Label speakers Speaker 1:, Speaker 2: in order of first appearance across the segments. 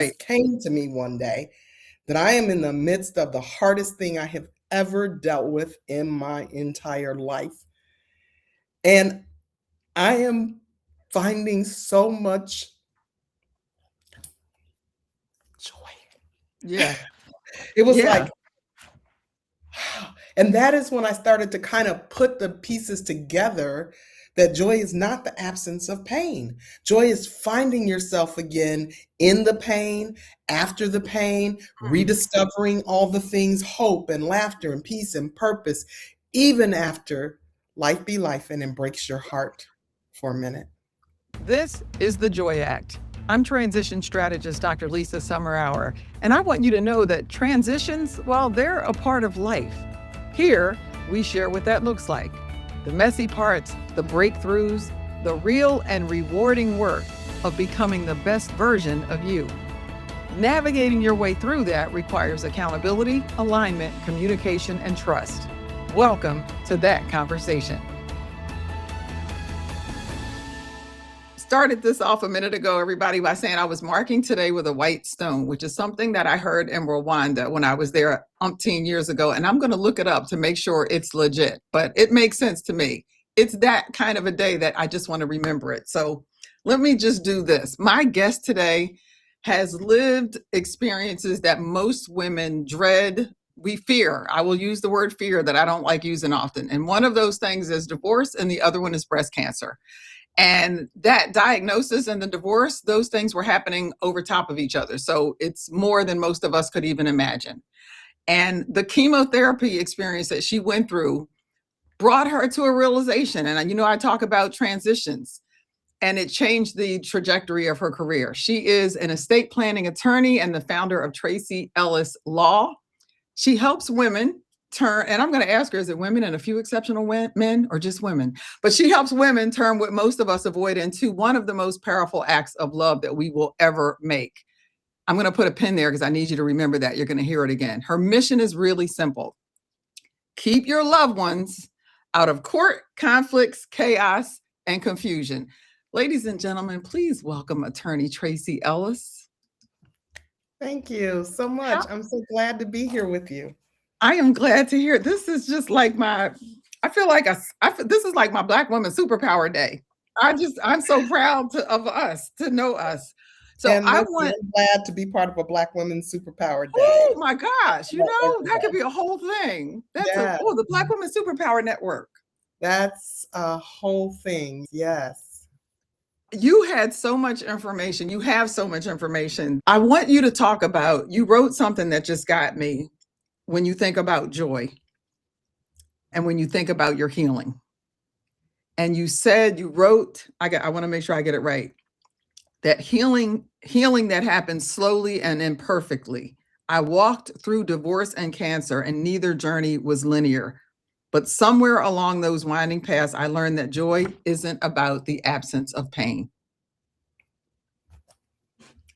Speaker 1: came to me one day that I am in the midst of the hardest thing I have ever dealt with in my entire life. And I am finding so much joy.
Speaker 2: Yeah.
Speaker 1: It was
Speaker 2: Yeah.
Speaker 1: like, and that is when I started to kind of put the pieces together that joy is not the absence of pain. Joy is finding yourself again in the pain, after the pain,
Speaker 2: Mm.
Speaker 1: rediscovering all the things, hope and laughter and peace and purpose, even after life be life and breaks your heart for a minute.
Speaker 2: This is the Joy Act. I'm transition strategist Dr. Lisa Summerour, and I want you to know that transitions, well, they're a part of life. Here, we share what that looks like, the messy parts, the breakthroughs, the real and rewarding work of becoming the best version of you. Navigating your way through that requires accountability, alignment, communication, and trust. Welcome to that conversation. Started this off a minute ago, everybody, by saying I was marking today with a white stone, which is something that I heard in Rwanda when I was there umpteen years ago. And I'm going to look it up to make sure it's legit, but it makes sense to me. It's that kind of a day that I just want to remember it. So let me just do this. My guest today has lived experiences that most women dread. We fear. I will use the word fear that I don't like using often. And one of those things is divorce, and the other one is breast cancer. And that diagnosis and the divorce, those things were happening over top of each other. So it's more than most of us could even imagine. And the chemotherapy experience that she went through brought her to a realization. And, I talk about transitions, and it changed the trajectory of her career. She is an estate planning attorney and the founder of Traci Ellis Law. She helps women turn, and I'm going to ask her, is it women and a few exceptional men or just women? But she helps women turn what most of us avoid into one of the most powerful acts of love that we will ever make. I'm going to put a pin there because I need you to remember that. You're going to hear it again. Her mission is really simple. Keep your loved ones out of court, conflicts, chaos, and confusion. Ladies and gentlemen, please welcome attorney Traci Ellis.
Speaker 1: Thank you so much. I'm so glad to be here with you.
Speaker 2: I am glad to hear it. This is just like I feel like this is like my Black woman superpower day. I'm so proud of us, to know us. So
Speaker 1: And
Speaker 2: I
Speaker 1: listen,
Speaker 2: want,
Speaker 1: I'm glad to be part of a Black Women Superpower Day.
Speaker 2: oh my gosh, that could be a whole thing.
Speaker 1: Yeah,
Speaker 2: The Black Woman Superpower Network.
Speaker 1: that's a whole thing. Yes.
Speaker 2: You had so much information. You have so much information. I want you to talk about, you wrote something that just got me when you think about joy and when you think about your healing. And you wrote, I want to make sure I get it right, that healing that happens slowly and imperfectly. I walked through divorce and cancer, and neither journey was linear. But somewhere along those winding paths, I learned that joy isn't about the absence of pain.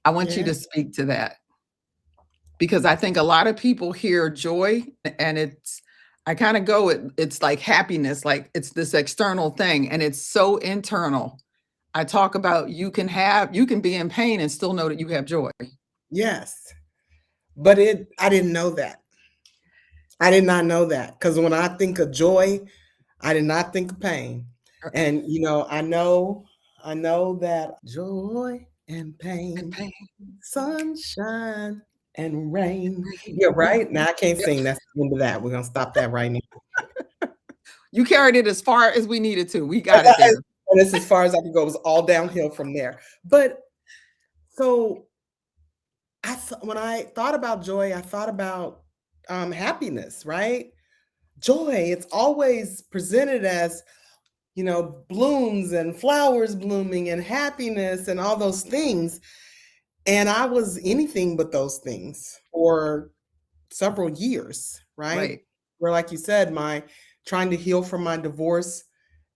Speaker 2: I want you to speak to that, because I think a lot of people hear joy and I kind of go, it's like happiness, like it's this external thing, and it's so internal. I talk about you can be in pain and still know that you have joy.
Speaker 1: Yes. But I didn't know that. I did not know that, because when I think of joy, I did not think of pain. And I know that joy and pain, sunshine and rain. Yeah, right. Now I can't sing. That's the end of that. We're gonna stop that right now.
Speaker 2: You carried it as far as we needed to. We got it there.
Speaker 1: And it's as far as I could go. It was all downhill from there. But so when I thought about joy, I thought about happiness, right? Joy, it's always presented as, blooms and flowers blooming and happiness and all those things. And I was anything but those things for several years, right? Where, like you said, my trying to heal from my divorce,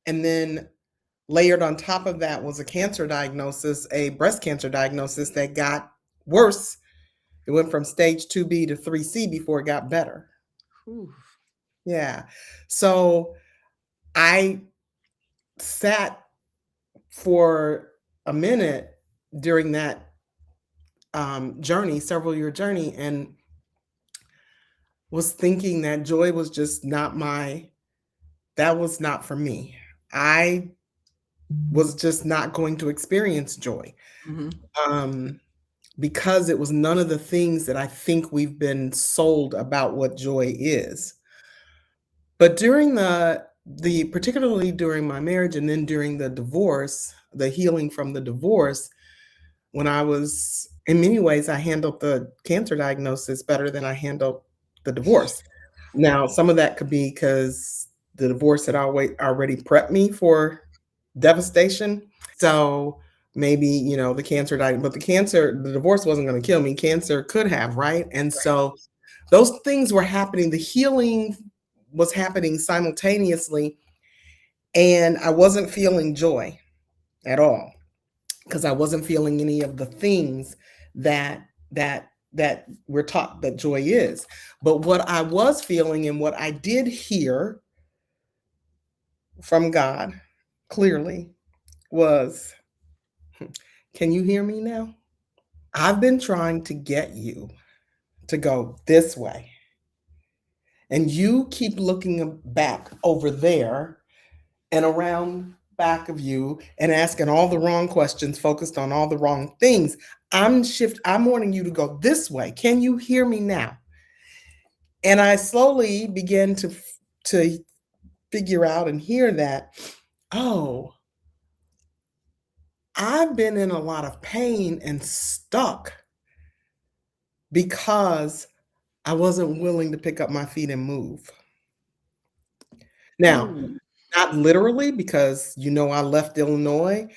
Speaker 1: and then layered on top of that was a cancer diagnosis, a breast cancer diagnosis that got worse. It went from stage 2B to 3C before it got better.
Speaker 2: Ooh.
Speaker 1: Yeah. So I sat for a minute during that journey, several year journey, and was thinking that joy was just not that was not for me. I was just not going to experience joy.
Speaker 2: Mhm.
Speaker 1: Um, because it was none of the things that I think we've been sold about what joy is. But during the particularly during my marriage and then during the divorce, the healing from the divorce, when I was in many ways I handled the cancer diagnosis better than I handled the divorce. Now, some of that could be because the divorce had already prepped me for devastation. So maybe, the cancer died, but the divorce wasn't going to kill me. Cancer could have, right? And so those things were happening. The healing was happening simultaneously. And I wasn't feeling joy at all because I wasn't feeling any of the things that we're taught that joy is. But what I was feeling and what I did hear from God clearly was, can you hear me now? I've been trying to get you to go this way. And you keep looking back over there and around back of you and asking all the wrong questions, focused on all the wrong things. I'm wanting you to go this way. Can you hear me now? And I slowly began to figure out and hear that, oh, I've been in a lot of pain and stuck because I wasn't willing to pick up my feet and move. Now,
Speaker 2: Ooh,
Speaker 1: not literally because, I left Illinois,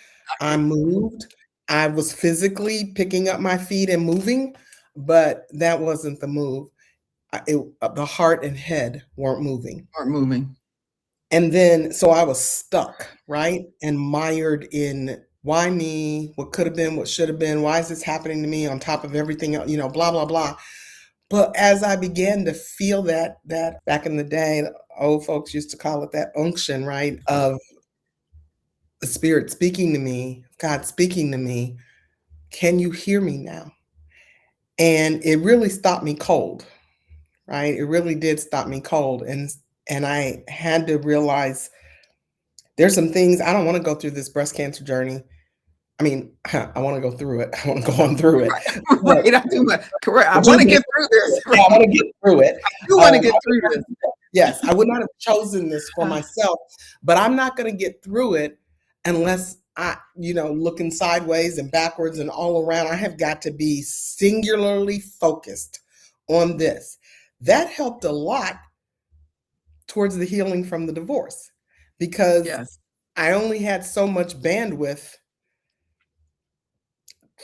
Speaker 2: I
Speaker 1: I
Speaker 2: get
Speaker 1: moved, I was physically picking up my feet and moving, but that wasn't the move. The heart and head weren't moving.
Speaker 2: start moving.
Speaker 1: And then, so I was stuck, right? And mired in why me, what could have been, what should have been, why is this happening to me on top of everything else, blah, blah, blah. But as I began to feel that back in the day, old folks used to call it that unction, right? Of the Spirit speaking to me, God speaking to me, can you hear me now? And it really stopped me cold, right? It really did stop me cold. And I had to realize there's some things I don't want to go through this breast cancer journey. I mean, I want to go through it. I want to go on through it. But
Speaker 2: Right, I do. Correct. I want to
Speaker 1: choosing,
Speaker 2: get through this.
Speaker 1: yeah, I want to get through it.
Speaker 2: You want to get through this.
Speaker 1: Yes, I would not have chosen this for myself, but I'm not going to get through it unless looking sideways and backwards and all around. I have got to be singularly focused on this. That helped a lot towards the healing from the divorce because
Speaker 2: Yes.
Speaker 1: I only had so much bandwidth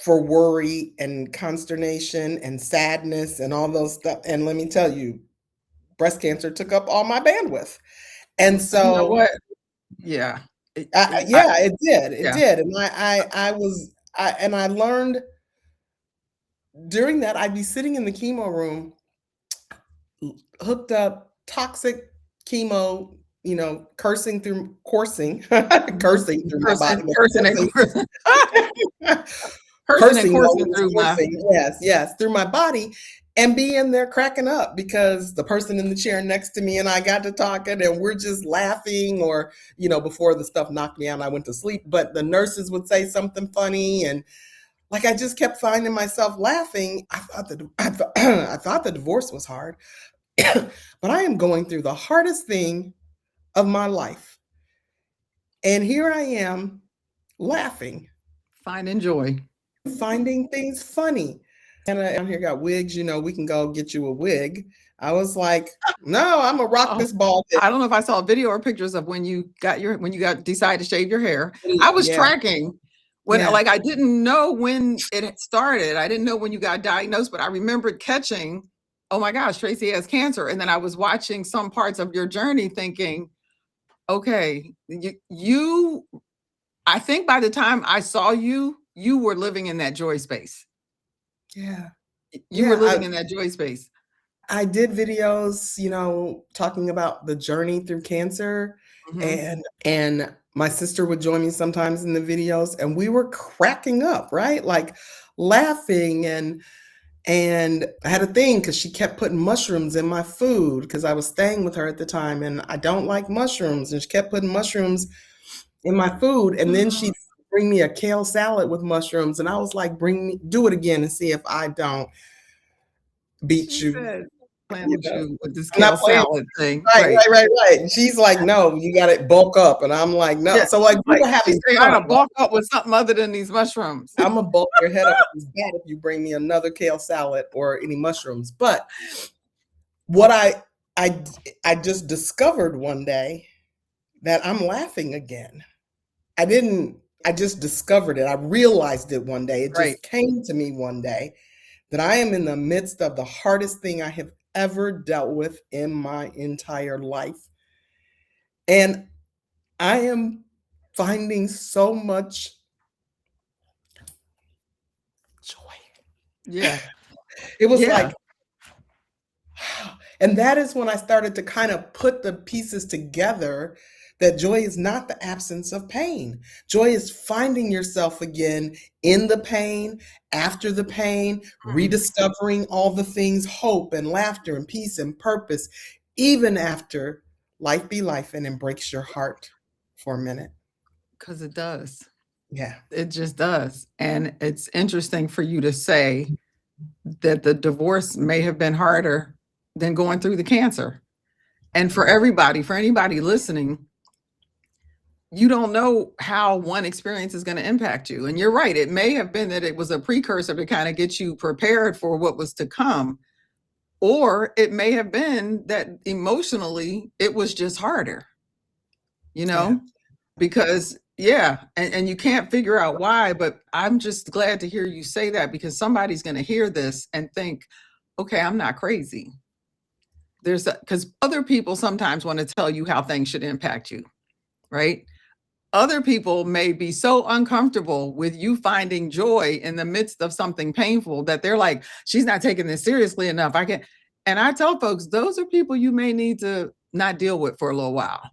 Speaker 1: for worry and consternation and sadness and all those stuff. And let me tell you, breast cancer took up all my bandwidth. And
Speaker 2: You know
Speaker 1: so,
Speaker 2: what? Yeah.
Speaker 1: yeah, it did. It
Speaker 2: Yeah.
Speaker 1: did. And I learned during that, I'd be sitting in the chemo room, hooked up, toxic chemo, coursing, cursing through my
Speaker 2: Cursing,
Speaker 1: body, but
Speaker 2: cursing, and
Speaker 1: coursing,
Speaker 2: cursing, cursing and
Speaker 1: cursing, no,
Speaker 2: coursing
Speaker 1: it was
Speaker 2: through my.
Speaker 1: coursing, yes, yes, through my body, and being there cracking up because the person in the chair next to me and I got to talking and we're just laughing, or before the stuff knocked me out and I went to sleep, but the nurses would say something funny, and like I just kept finding myself laughing. I thought the divorce was hard, but I am going through the hardest thing of my life, and here I am laughing,
Speaker 2: Finding joy.
Speaker 1: finding things funny. And I down here got wigs, we can go get you a wig. I was like, no, I'm gonna rock
Speaker 2: Oh,
Speaker 1: this bald head.
Speaker 2: I don't know if I saw a video or pictures of when you decided to shave your hair. I was
Speaker 1: Yeah,
Speaker 2: tracking when,
Speaker 1: yeah,
Speaker 2: like, I didn't know when it had started. I didn't know when you got diagnosed, but I remembered catching, oh my gosh, Traci has cancer. And then I was watching some parts of your journey thinking, okay, I think by the time I saw you, you were living in that joy space.
Speaker 1: yeah,
Speaker 2: You were
Speaker 1: yeah.
Speaker 2: living in that joy space.
Speaker 1: I did videos, talking about the journey through cancer,
Speaker 2: Mhm.
Speaker 1: and my sister would join me sometimes in the videos, and we were cracking up, right? Like, laughing, and I had a thing because she kept putting mushrooms in my food because I was staying with her at the time, and I don't like mushrooms, and she kept putting mushrooms in my food, and then she'd bring me a kale salad with mushrooms, and I was like, do it again and see if I don't beat
Speaker 2: She
Speaker 1: you.
Speaker 2: said, "Playing
Speaker 1: You
Speaker 2: with
Speaker 1: know?
Speaker 2: you with this
Speaker 1: I'm not
Speaker 2: kale
Speaker 1: playing.
Speaker 2: salad thing."
Speaker 1: Right,
Speaker 2: Right.
Speaker 1: right, right, right. And she's like, "No, you gotta bulk up." And I'm like, "No."
Speaker 2: Yeah,
Speaker 1: So, like,
Speaker 2: she's
Speaker 1: we
Speaker 2: like,
Speaker 1: were
Speaker 2: she
Speaker 1: having
Speaker 2: said, "I
Speaker 1: fun,
Speaker 2: gotta
Speaker 1: right?
Speaker 2: bulk up with something other than these mushrooms."
Speaker 1: Imma bulk your head up with this bat if you bring me another kale salad or any mushrooms. But what I I just discovered one day that I'm laughing again. I just discovered it. I realized it one day. It
Speaker 2: Right.
Speaker 1: just came to me one day that I am in the midst of the hardest thing I have ever dealt with in my entire life. And I am finding so much joy.
Speaker 2: Yeah.
Speaker 1: It was
Speaker 2: Yeah.
Speaker 1: like, and that is when I started to kind of put the pieces together that joy is not the absence of pain. Joy is finding yourself again in the pain, after the pain,
Speaker 2: Mm.
Speaker 1: rediscovering all the things, hope and laughter and peace and purpose, even after life be life and breaks your heart for a minute.
Speaker 2: 'Cause it does.
Speaker 1: Yeah.
Speaker 2: It just does. And it's interesting for you to say that the divorce may have been harder than going through the cancer. And for anybody listening, you don't know how one experience is going to impact you. And you're right. It may have been that it was a precursor to kind of get you prepared for what was to come. Or it may have been that emotionally it was just harder, you
Speaker 1: Yeah.
Speaker 2: know? Because yeah, and you can't figure out why, but I'm just glad to hear you say that because somebody's going to hear this and think, okay, I'm not crazy. There's because other people sometimes want to tell you how things should impact you, right? Other people may be so uncomfortable with you finding joy in the midst of something painful that they're like, she's not taking this seriously enough. I can't. And I tell folks, those are people you may need to not deal with for a little while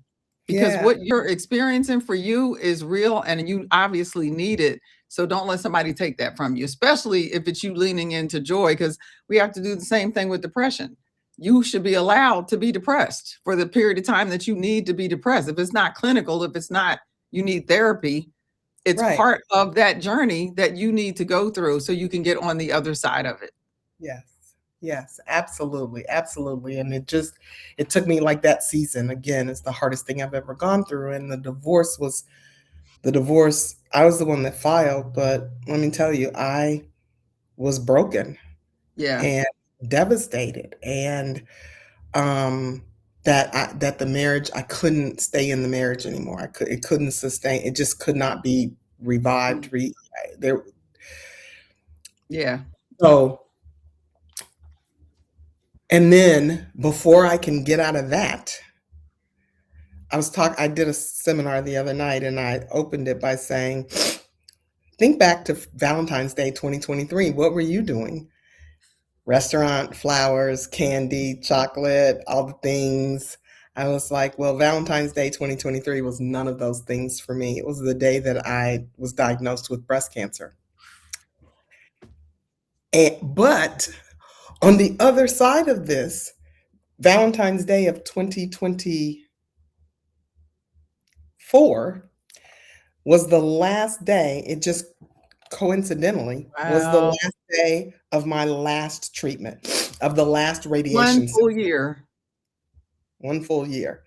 Speaker 2: because
Speaker 1: Yeah.
Speaker 2: what you're experiencing for you is real and you obviously need it. So don't let somebody take that from you, especially if it's you leaning into joy, because we have to do the same thing with depression. You should be allowed to be depressed for the period of time that you need to be depressed. If it's not clinical, if it's not you need therapy, it's
Speaker 1: Right.
Speaker 2: part of that journey that you need to go through so you can get on the other side of it.
Speaker 1: Yes. Yes, absolutely, absolutely, and it took me like that season. Again, it's the hardest thing I've ever gone through, and the divorce, I was the one that filed, but let me tell you, I was broken
Speaker 2: Yeah.
Speaker 1: and devastated, and, um, that the marriage I couldn't stay in the marriage anymore. It couldn't sustain, it just could not be revived,
Speaker 2: Mm.
Speaker 1: there.
Speaker 2: Yeah.
Speaker 1: So, and then before I can get out of that, I did a seminar the other night and I opened it by saying, think back to Valentine's Day 2023. What were you doing? Restaurant, flowers, candy, chocolate, all the things. I was like, well, Valentine's Day 2023 was none of those things for me. It was the day that I was diagnosed with breast cancer. But on the other side of this, Valentine's Day of 2024 was the last day, it just coincidentally was the
Speaker 2: Wow.
Speaker 1: last day of my last treatment, of the last
Speaker 2: One
Speaker 1: radiation
Speaker 2: full
Speaker 1: session,
Speaker 2: year.
Speaker 1: 1 full year,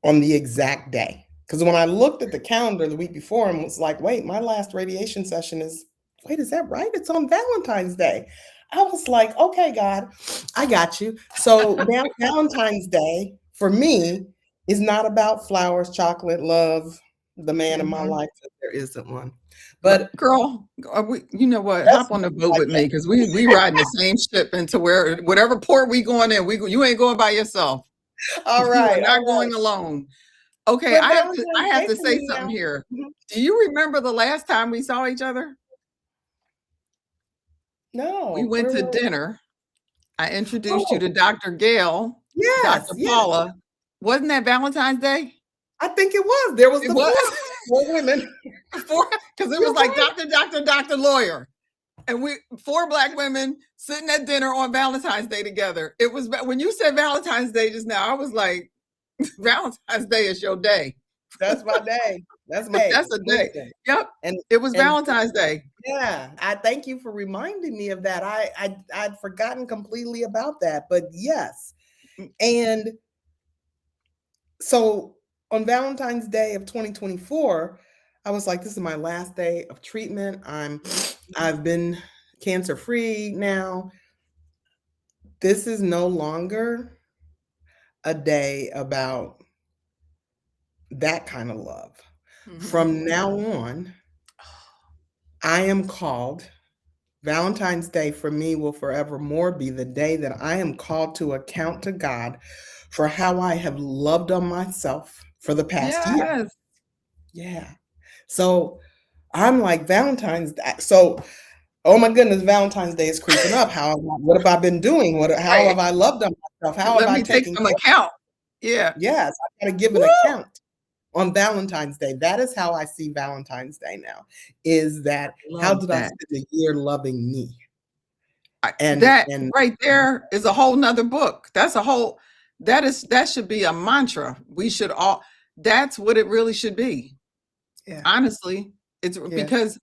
Speaker 1: on the exact day. Because when I looked at the calendar the week before and was like, "Wait, my last radiation session is wait, is that right? It's on Valentine's Day." I was like, "Okay, God, I got you." So now Valentine's Day for me is not about flowers, chocolate, love, the man in my
Speaker 2: Mhm.
Speaker 1: life, 'cause there isn't one.
Speaker 2: But
Speaker 1: But
Speaker 2: girl, you know what?
Speaker 1: that's
Speaker 2: Hop on the boat
Speaker 1: like
Speaker 2: with me because we riding the same ship into where whatever port we going in. You ain't going by yourself.
Speaker 1: all
Speaker 2: You are
Speaker 1: right,
Speaker 2: not
Speaker 1: all right.
Speaker 2: going alone. Okay,
Speaker 1: But
Speaker 2: I
Speaker 1: Valentine's
Speaker 2: have
Speaker 1: Day
Speaker 2: to
Speaker 1: for
Speaker 2: say
Speaker 1: me
Speaker 2: something
Speaker 1: now.
Speaker 2: here.
Speaker 1: Mhm.
Speaker 2: Do you remember the last time we saw each other? We
Speaker 1: No,
Speaker 2: went
Speaker 1: where
Speaker 2: to
Speaker 1: were we?
Speaker 2: dinner I introduced you
Speaker 1: Oh,
Speaker 2: to Dr. Gail,
Speaker 1: yes,
Speaker 2: Dr.
Speaker 1: yes.
Speaker 2: Paula. Wasn't that Valentine's Day?
Speaker 1: I think it was. There was
Speaker 2: It
Speaker 1: the
Speaker 2: was
Speaker 1: 4 women.
Speaker 2: because it was
Speaker 1: You're
Speaker 2: like
Speaker 1: right.
Speaker 2: doctor, lawyer. And we 4 Black women sitting at dinner on Valentine's Day together. It was when you said Valentine's Day just now, I was like, Valentine's Day is your day.
Speaker 1: That's my day. That's my day.
Speaker 2: That's a day.
Speaker 1: Listen,
Speaker 2: Yep.
Speaker 1: and
Speaker 2: It was
Speaker 1: and
Speaker 2: Valentine's Day.
Speaker 1: yeah, I thank you for reminding me of that. I'd forgotten completely about that, but yes. And so on Valentine's Day of 2024, I was like, this is my last day of treatment. I've been cancer free now. This is no longer a day about that kind of love.
Speaker 2: Mm-hmm.
Speaker 1: From now on, I am called. Valentine's Day for me will forevermore be the day that I am called to account to God for how I have loved on myself for the past year.
Speaker 2: Yes.
Speaker 1: Yeah. So I'm like Valentine's Day. So, oh my goodness, Valentine's Day is creeping up. What have I been doing? How
Speaker 2: Right.
Speaker 1: have I loved on myself? How have
Speaker 2: Let
Speaker 1: I
Speaker 2: me take
Speaker 1: taken
Speaker 2: some
Speaker 1: care?
Speaker 2: account. Yeah.
Speaker 1: Yes, I gotta give an
Speaker 2: Woo!
Speaker 1: account on Valentine's Day. That is how I see Valentine's Day now. Is that how
Speaker 2: Love
Speaker 1: did I
Speaker 2: that.
Speaker 1: spend the year loving me? And
Speaker 2: That
Speaker 1: and
Speaker 2: right there is a whole nother book. That should be a mantra. We should all That's what it really should be.
Speaker 1: yeah,
Speaker 2: Honestly, it's
Speaker 1: yeah,
Speaker 2: because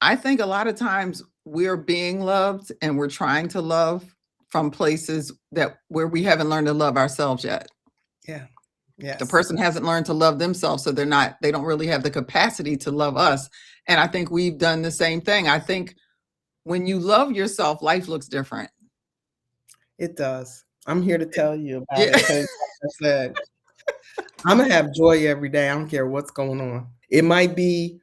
Speaker 2: I think a lot of times we're being loved and we're trying to love from places that where we haven't learned to love ourselves yet.
Speaker 1: yeah,
Speaker 2: The
Speaker 1: yes.
Speaker 2: person hasn't learned to love themselves, so they don't really have the capacity to love us. And I think we've done the same thing. I think when you love yourself, life looks different.
Speaker 1: It does. I'm here to tell you about
Speaker 2: Yeah.
Speaker 1: it because, like I said, I'm gonna have joy every day. I don't care what's going on. It might be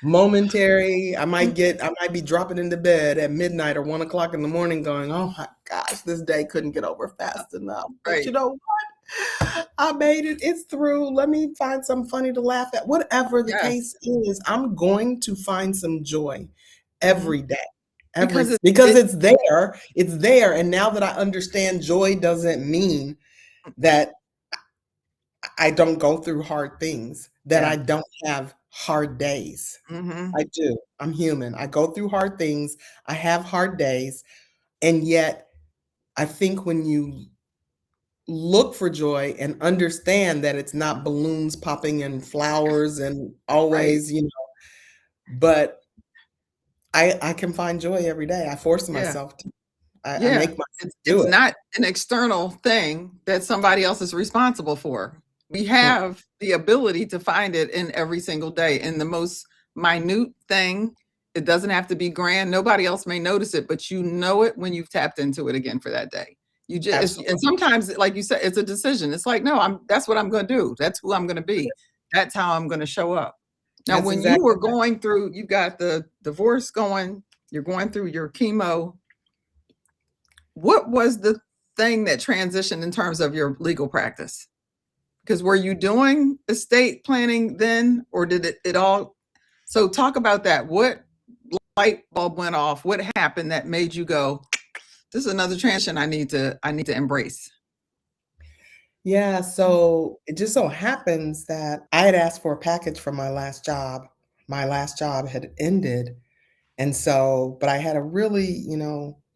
Speaker 1: momentary. I might be dropping into bed at midnight or 1 o'clock in the morning going, oh my gosh, this day couldn't get over fast enough. But you
Speaker 2: Right.
Speaker 1: know what? I made it. It's through. Let me find something funny to laugh at. Whatever the
Speaker 2: Yes.
Speaker 1: case is, I'm going to find some joy
Speaker 2: Mhm.
Speaker 1: every day.
Speaker 2: Because
Speaker 1: Because it's there. It's there. And now that I understand joy doesn't mean that I don't go through hard things, that
Speaker 2: yeah.
Speaker 1: I don't have hard days.
Speaker 2: Mhm.
Speaker 1: I do. I'm human. I go through hard things. I have hard days. And yet, I think when you look for joy and understand that it's not balloons popping and flowers and
Speaker 2: Right.
Speaker 1: always, but I can find joy every day. I force
Speaker 2: Yeah.
Speaker 1: myself to. I
Speaker 2: Yeah.
Speaker 1: make myself do
Speaker 2: It's
Speaker 1: it.
Speaker 2: not an external thing that somebody else is responsible for. We
Speaker 1: Mm,
Speaker 2: have the ability to find it in every single day in the most minute thing. It doesn't have to be grand. Nobody else may notice it, but you know it when you've tapped into it again for that day. And
Speaker 1: absolutely.
Speaker 2: sometimes, like you said, it's a decision. It's like, no, that's what I'm going to do. That's who I'm going to be. That's how I'm going to show up. Now,
Speaker 1: That's
Speaker 2: when you
Speaker 1: exactly
Speaker 2: were going through, you got the divorce going, you're going through your chemo. What was the thing that transitioned in terms of your legal practice? Because were you doing estate planning then, or did it all? So talk about that. What light bulb went off? What happened that made you go, "This is another transition I need to embrace."
Speaker 1: Yeah, so it just so happens that I had asked for a package from my last job. My last job had ended. And so, but I had a really,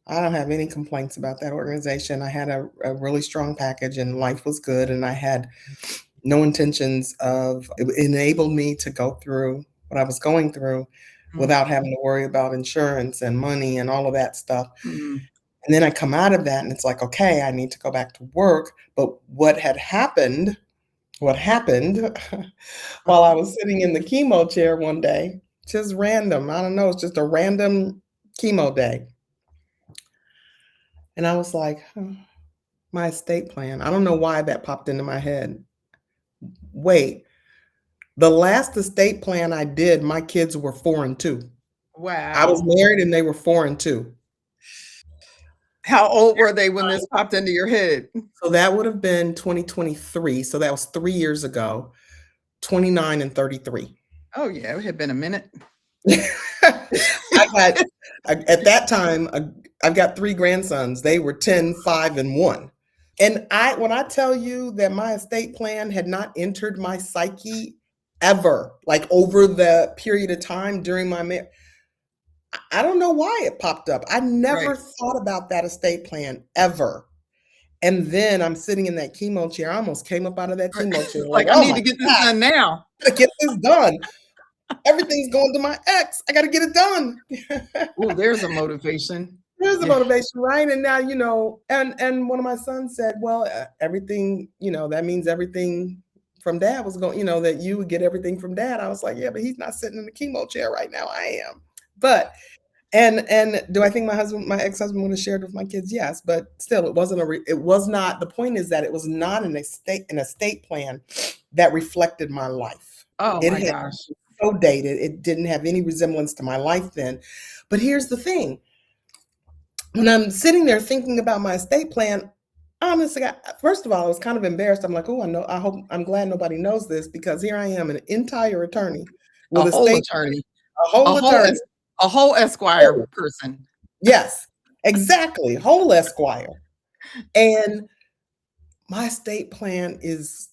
Speaker 1: I don't have any complaints about that organization. I had a really strong package and life was good. And I had no intentions of, it enabled me to go through what I was going through without having to worry about insurance and money and all of that stuff.
Speaker 2: Mhm.
Speaker 1: And then I come out of that and it's like, okay, I need to go back to work. But what happened while I was sitting in the chemo chair one day, just random. I don't know, it's just a random chemo day. And I was like, huh, my estate plan. I don't know why that popped into my head. Wait, the last estate plan I did, my kids were 4 and 2. I was
Speaker 2: Wow.
Speaker 1: married and they were 4 and 2.
Speaker 2: How old were they when this popped into your head?
Speaker 1: So that would have been 2023. So that was 3 years ago, 29 and 33.
Speaker 2: Oh yeah, it had been a minute.
Speaker 1: I got at that time, I've got 3 grandsons. They were 10, 5, and 1. And when I tell you that my estate plan had not entered my psyche ever, like over the period of time during my marriage, I don't know why it popped up. I
Speaker 2: Right.
Speaker 1: never thought about that estate plan ever. And then I'm sitting in that chemo chair. I almost came up out of that
Speaker 2: Right.
Speaker 1: chemo chair
Speaker 2: It's
Speaker 1: like,
Speaker 2: like, I
Speaker 1: "Oh
Speaker 2: need
Speaker 1: my
Speaker 2: to get this
Speaker 1: God,
Speaker 2: done now.
Speaker 1: I gotta get this done. Everything's going to my ex. I gotta get it done."
Speaker 2: Oh, there's a motivation.
Speaker 1: There's the
Speaker 2: Yeah.
Speaker 1: motivation, right? And now, and one of my sons said, "Well, everything, that means everything from dad was going, that you would get everything from dad." I was like, "Yeah, but he's not sitting in the chemo chair right now. I am." But and do I think my ex-husband would have shared with my kids? Yes, but still, it was not. The point is that it was not an estate plan that reflected my life.
Speaker 2: Oh
Speaker 1: It
Speaker 2: my
Speaker 1: had
Speaker 2: gosh.
Speaker 1: so dated. It didn't have any resemblance to my life then. But here's the thing: when I'm sitting there thinking about my estate plan, honestly, first of all, I was kind of embarrassed. I'm like, "Oh, I'm glad nobody knows this because here I am, an entire attorney
Speaker 2: A
Speaker 1: with
Speaker 2: whole
Speaker 1: estate,
Speaker 2: attorney.
Speaker 1: a
Speaker 2: A
Speaker 1: whole
Speaker 2: whole
Speaker 1: attorney."
Speaker 2: es a whole Esquire
Speaker 1: Oh,
Speaker 2: person.
Speaker 1: yes, exactly, whole Esquire. And my estate plan is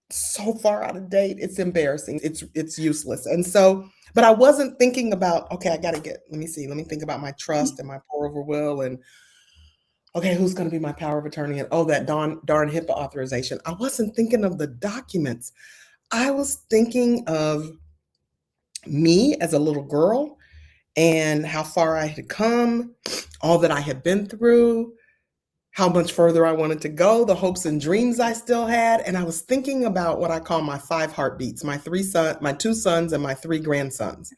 Speaker 1: so far out of date. It's embarrassing. It's useless. And so, but I wasn't thinking about, okay, let me think about my trust and my pour over will and okay, who's going to be my power of attorney? And oh, that darn HIPAA authorization. I wasn't thinking of the documents. I was thinking of me as a little girl and how far I had come, all that I had been through, how much further I wanted to go, the hopes and dreams I still had. And I was thinking about what I call my 5 heartbeats, my 2 sons and my 3 grandsons.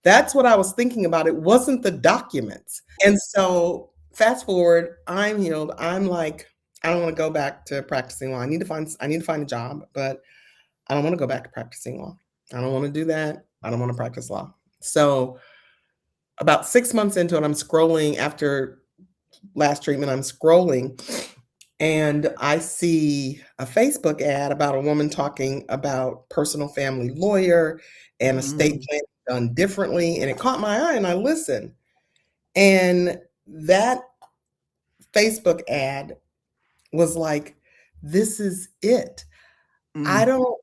Speaker 1: That's what I was thinking about. It wasn't the documents. And so fast forward, I'm healed. I'm like, I don't want to go back to practicing law. I need to find a job, but I don't want to go back to practicing law. I don't want to do that. I don't want to practice law. So about 6 months into it, I'm scrolling after last treatment, I'm scrolling and I see a Facebook ad about a woman talking about personal family lawyer and estate
Speaker 2: Mm.
Speaker 1: planning done differently. And it caught my eye and I listened. And that Facebook ad was like, this is it. I
Speaker 2: Mm.
Speaker 1: don't,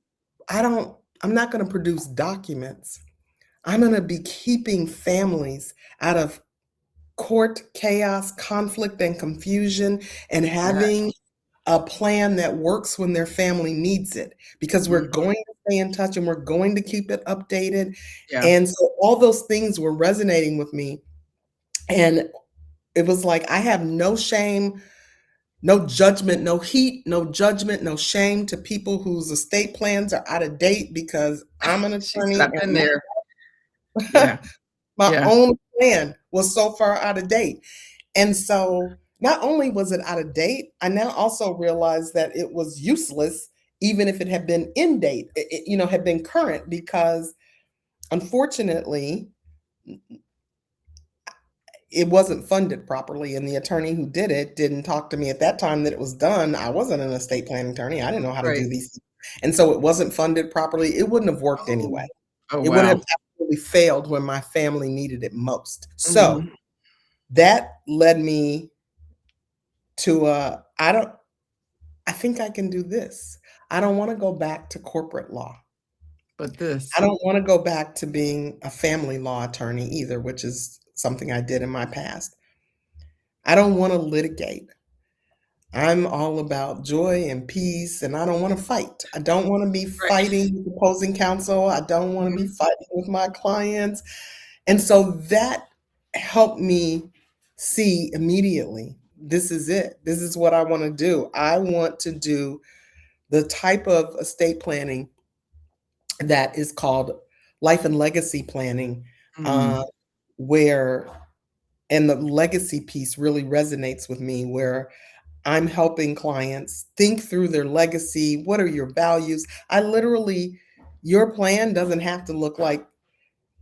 Speaker 1: I don't, I'm not going to produce documents. I'm going to be keeping families out of court chaos, conflict, and confusion, and
Speaker 2: Yes.
Speaker 1: having a plan that works when their family needs it because we're
Speaker 2: Mhm.
Speaker 1: going to stay in touch and we're going to keep it updated.
Speaker 2: Yeah.
Speaker 1: And so all those things were resonating with me. And it was like, I have no shame, no judgment, no heat, no judgment, no shame to people whose estate plans are out of date because I'm an
Speaker 2: She said,
Speaker 1: attorney
Speaker 2: "I've been
Speaker 1: and
Speaker 2: there." Yeah.
Speaker 1: my
Speaker 2: Yeah.
Speaker 1: own plan was so far out of date. And so not only was it out of date, I now also realized that it was useless even if it had been in date, had been current because unfortunately it wasn't funded properly and the attorney who did it didn't talk to me at that time that it was done. I wasn't an estate planning attorney. I didn't know how to
Speaker 2: Right.
Speaker 1: do these things. And so it wasn't funded properly. It wouldn't have worked
Speaker 2: Oh.
Speaker 1: anyway.
Speaker 2: Oh,
Speaker 1: It would have
Speaker 2: wow.
Speaker 1: absolutely failed when my family needed it most. So
Speaker 2: Mhm.
Speaker 1: that led me to I think I can do this. I don't want to go back to corporate law.
Speaker 2: But
Speaker 1: I
Speaker 2: this.
Speaker 1: don't want to go back to being a family law attorney either, which is something I did in my past. I don't want to litigate. I'm all about joy and peace, and I don't want to fight. I don't want to be
Speaker 2: Right.
Speaker 1: fighting with opposing counsel. I don't want to be
Speaker 2: Mhm.
Speaker 1: fighting with my clients. And so that helped me see immediately this is it. This is what I want to do. I want to do the type of estate planning that is called life and legacy planning, uh,
Speaker 2: Mm.
Speaker 1: where and the legacy piece really resonates with me, where I'm helping clients think through their legacy. What are your values? Your plan doesn't have to look like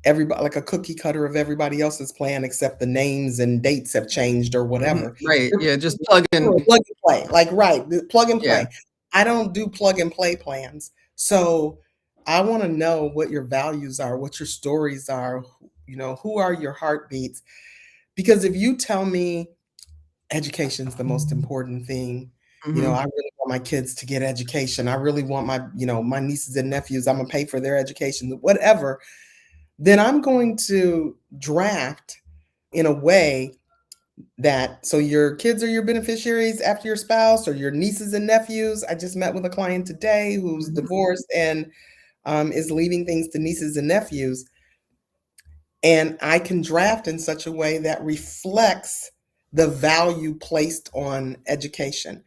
Speaker 1: everybody, like a cookie cutter of everybody else's plan, except the names and dates have changed or
Speaker 2: Mhm.
Speaker 1: whatever.
Speaker 2: Right.
Speaker 1: Your
Speaker 2: Yeah, just
Speaker 1: plan
Speaker 2: plug
Speaker 1: is
Speaker 2: in.
Speaker 1: plug and play, like right, plug and
Speaker 2: Yeah.
Speaker 1: play. I don't do plug and play plans. So I want to know what your values are, what your stories are, who are your heartbeats. Because if you tell me education's the most important thing, I
Speaker 2: Mhm.
Speaker 1: really want my kids to get education. I really want my nieces and nephews, I'm gonna pay for their education, whatever, then I'm going to draft in a way that so your kids are your beneficiaries after your spouse or your nieces and nephews. I just met with a client today who's
Speaker 2: Mhm.
Speaker 1: divorced and is leaving things to nieces and nephews. And I can draft in such a way that reflects the value placed on education.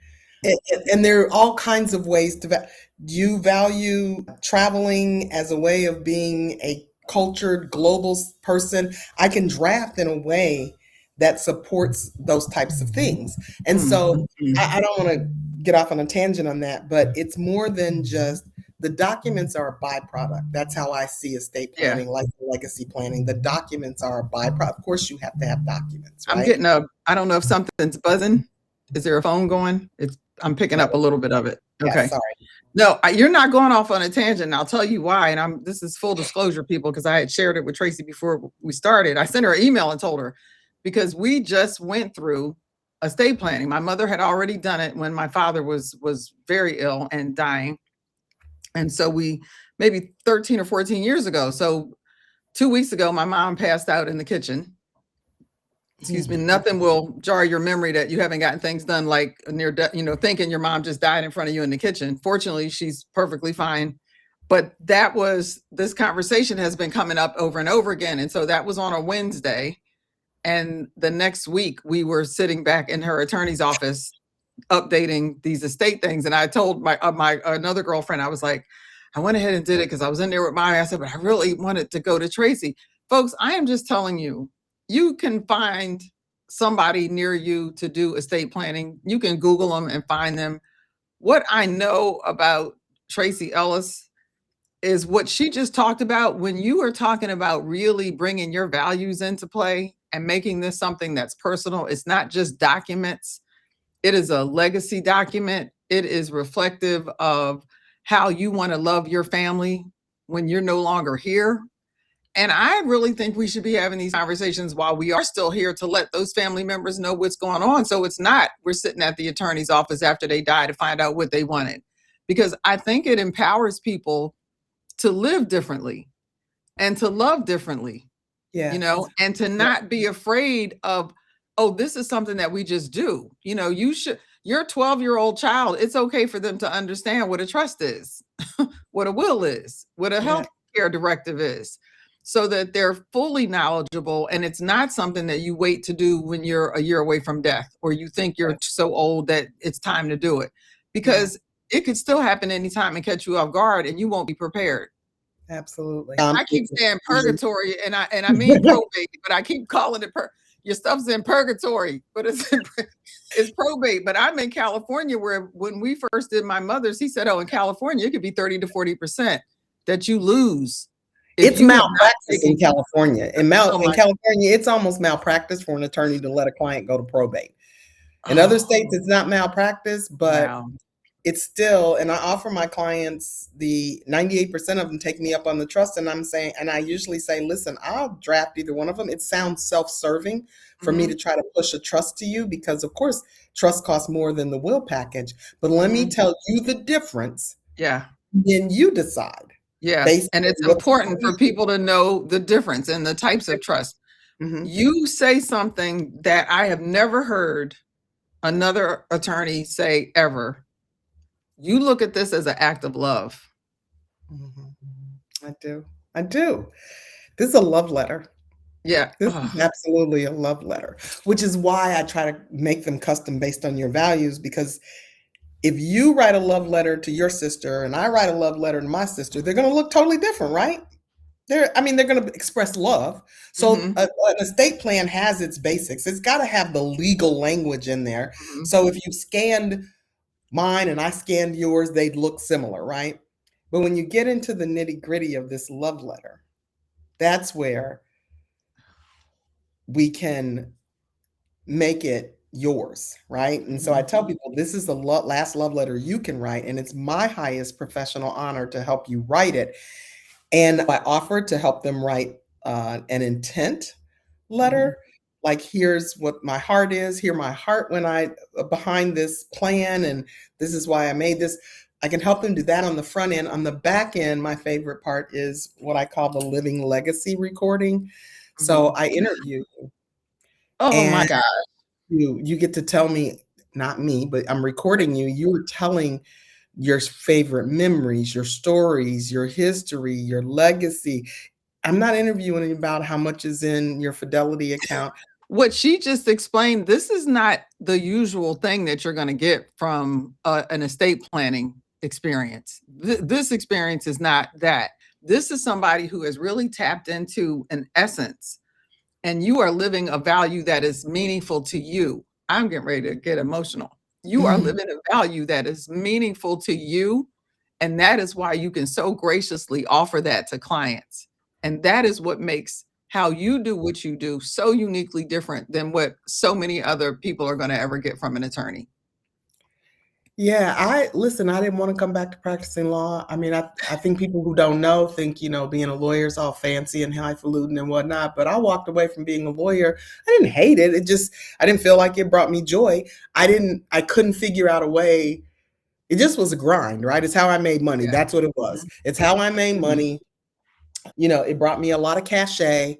Speaker 1: And there are all kinds of ways to do you value traveling as a way of being a cultured global person? I can draft in a way that supports those types of things. And so
Speaker 2: Mhm.
Speaker 1: I don't want to get off on a tangent on that, but it's more than just the documents are a byproduct. That's how I see estate
Speaker 2: Yeah.
Speaker 1: planning, like legacy planning. The documents are a byproduct. Of course, you have to have documents,
Speaker 2: I'm
Speaker 1: right?
Speaker 2: getting I don't know if something's buzzing. Is there a phone going? I'm picking up a little bit of it.
Speaker 1: Yeah,
Speaker 2: Okay.
Speaker 1: sorry.
Speaker 2: No, you're not going off on a tangent. And I'll tell you why. And this is full disclosure, people, because I had shared it with Traci before we started. I sent her an email and told her because we just went through estate planning. My mother had already done it when my father was very ill and dying. And so we maybe 13 or 14 years ago. So 2 weeks ago, my mom passed out in the kitchen. Excuse me, nothing will jar your memory that you haven't gotten things done like near death, thinking your mom just died in front of you in the kitchen. Fortunately, she's perfectly fine. But this conversation has been coming up over and over again. And so that was on a Wednesday. And the next week, we were sitting back in her attorney's office updating these estate things. And I told my another girlfriend, I was like, I went ahead and did it because I was in there with my I said, but I really wanted to go to Traci. Folks, I am just telling you, you can find somebody near you to do estate planning. You can Google them and find them. What I know about Traci Ellis is what she just talked about. When you are talking about really bringing your values into play and making this something that's personal, it's not just documents. It is a legacy document. It is reflective of how you want to love your family when you're no longer here. And I really think we should be having these conversations while we are still here to let those family members know what's going on. So it's not we're sitting at the attorney's office after they die to find out what they wanted. Because I think it empowers people to live differently and to love differently,
Speaker 1: Yes.
Speaker 2: and to
Speaker 1: Yeah.
Speaker 2: not be afraid of, oh, this is something that we just do. Your 12-year-old child, it's okay for them to understand what a trust is, what a will is, what a
Speaker 1: Yeah.
Speaker 2: health care directive is, so that they're fully knowledgeable. And it's not something that you wait to do when you're a year away from death, or you think you're so old that it's time to do it,
Speaker 1: Yeah.
Speaker 2: because it could still happen anytime and catch you off guard and you won't be prepared.
Speaker 1: Absolutely.
Speaker 2: I keep saying purgatory, and I mean probate, but I keep calling it your stuff's in purgatory, but it's probate. But I'm in California, where when we first did my mother's, he said, "Oh, in California, it could be 30 to 40% that you lose if
Speaker 1: It's
Speaker 2: you have not
Speaker 1: malpractice in
Speaker 2: taken."
Speaker 1: California.
Speaker 2: Oh
Speaker 1: In
Speaker 2: my!
Speaker 1: California, it's almost malpractice for an attorney to let a client go to probate. In other states,
Speaker 2: Oh,
Speaker 1: it's not malpractice, but
Speaker 2: wow.
Speaker 1: it's still, and I offer my clients the 98% of them take me up on the trust. And I'm saying, and I usually say, listen, I'll draft either one of them. It sounds self serving for me to
Speaker 2: Hmm.
Speaker 1: try to push a trust to you because, of course, trust costs more than the will package. But let me
Speaker 2: Hmm.
Speaker 1: tell you the difference.
Speaker 2: Yeah.
Speaker 1: Then you decide
Speaker 2: Yeah.
Speaker 1: based
Speaker 2: And
Speaker 1: on
Speaker 2: it's
Speaker 1: what's
Speaker 2: important for
Speaker 1: important.
Speaker 2: people to know the difference in the types of trust.
Speaker 1: Mhm.
Speaker 2: You say something that I have never heard another attorney say ever. You look at this as an act of love.
Speaker 1: Mhm. I do. I do. This is a love letter.
Speaker 2: Yeah.
Speaker 1: This is
Speaker 2: Oh.
Speaker 1: absolutely a love letter, which is why I try to make them custom based on your values. Because if you write a love letter to your sister and I write a love letter to my sister, they're going to look totally different, right? They're going to express love. So
Speaker 2: Hmm.
Speaker 1: an estate plan has its basics. It's got to have the legal language in there.
Speaker 2: Hmm.
Speaker 1: So if you scanned mine and I scanned yours, they'd look similar, right? But when you get into the nitty gritty of this love letter, that's where we can make it yours, right? And so I tell people this is the last love letter you can write, and it's my highest professional honor to help you write it. And I offered to help them write an intent letter. Like, here's what my heart is. Here, my heart when I behind this plan, and this is why I made this. I can help them do that on the front end. On the back end, my favorite part is what I call the living legacy recording. So I interview you,
Speaker 2: Oh my
Speaker 1: and
Speaker 2: God.
Speaker 1: you get to tell me, not me, but I'm recording you. You were telling your favorite memories, your stories, your history, your legacy. I'm not interviewing you about how much is in your Fidelity account.
Speaker 2: What she just explained, this is not the usual thing that you're going to get from an estate planning experience. This experience is not that. This is somebody who has really tapped into an essence, and you are living a value that is meaningful to you. I'm getting ready to get emotional. You are living a value that is meaningful to you. And that is why you can so graciously offer that to clients. And that is what makes how you do what you do so uniquely different than what so many other people are going to ever get from an attorney.
Speaker 1: Yeah, I didn't want to come back to practicing law. I mean, I think people who don't know think, being a lawyer is all fancy and highfalutin and whatnot. But I walked away from being a lawyer. I didn't hate it. I didn't feel like it brought me joy. I couldn't figure out a way. It just was a grind, right? It's how I made money.
Speaker 2: Yeah.
Speaker 1: That's what it was. It's how I made money. It brought me a lot of cachet.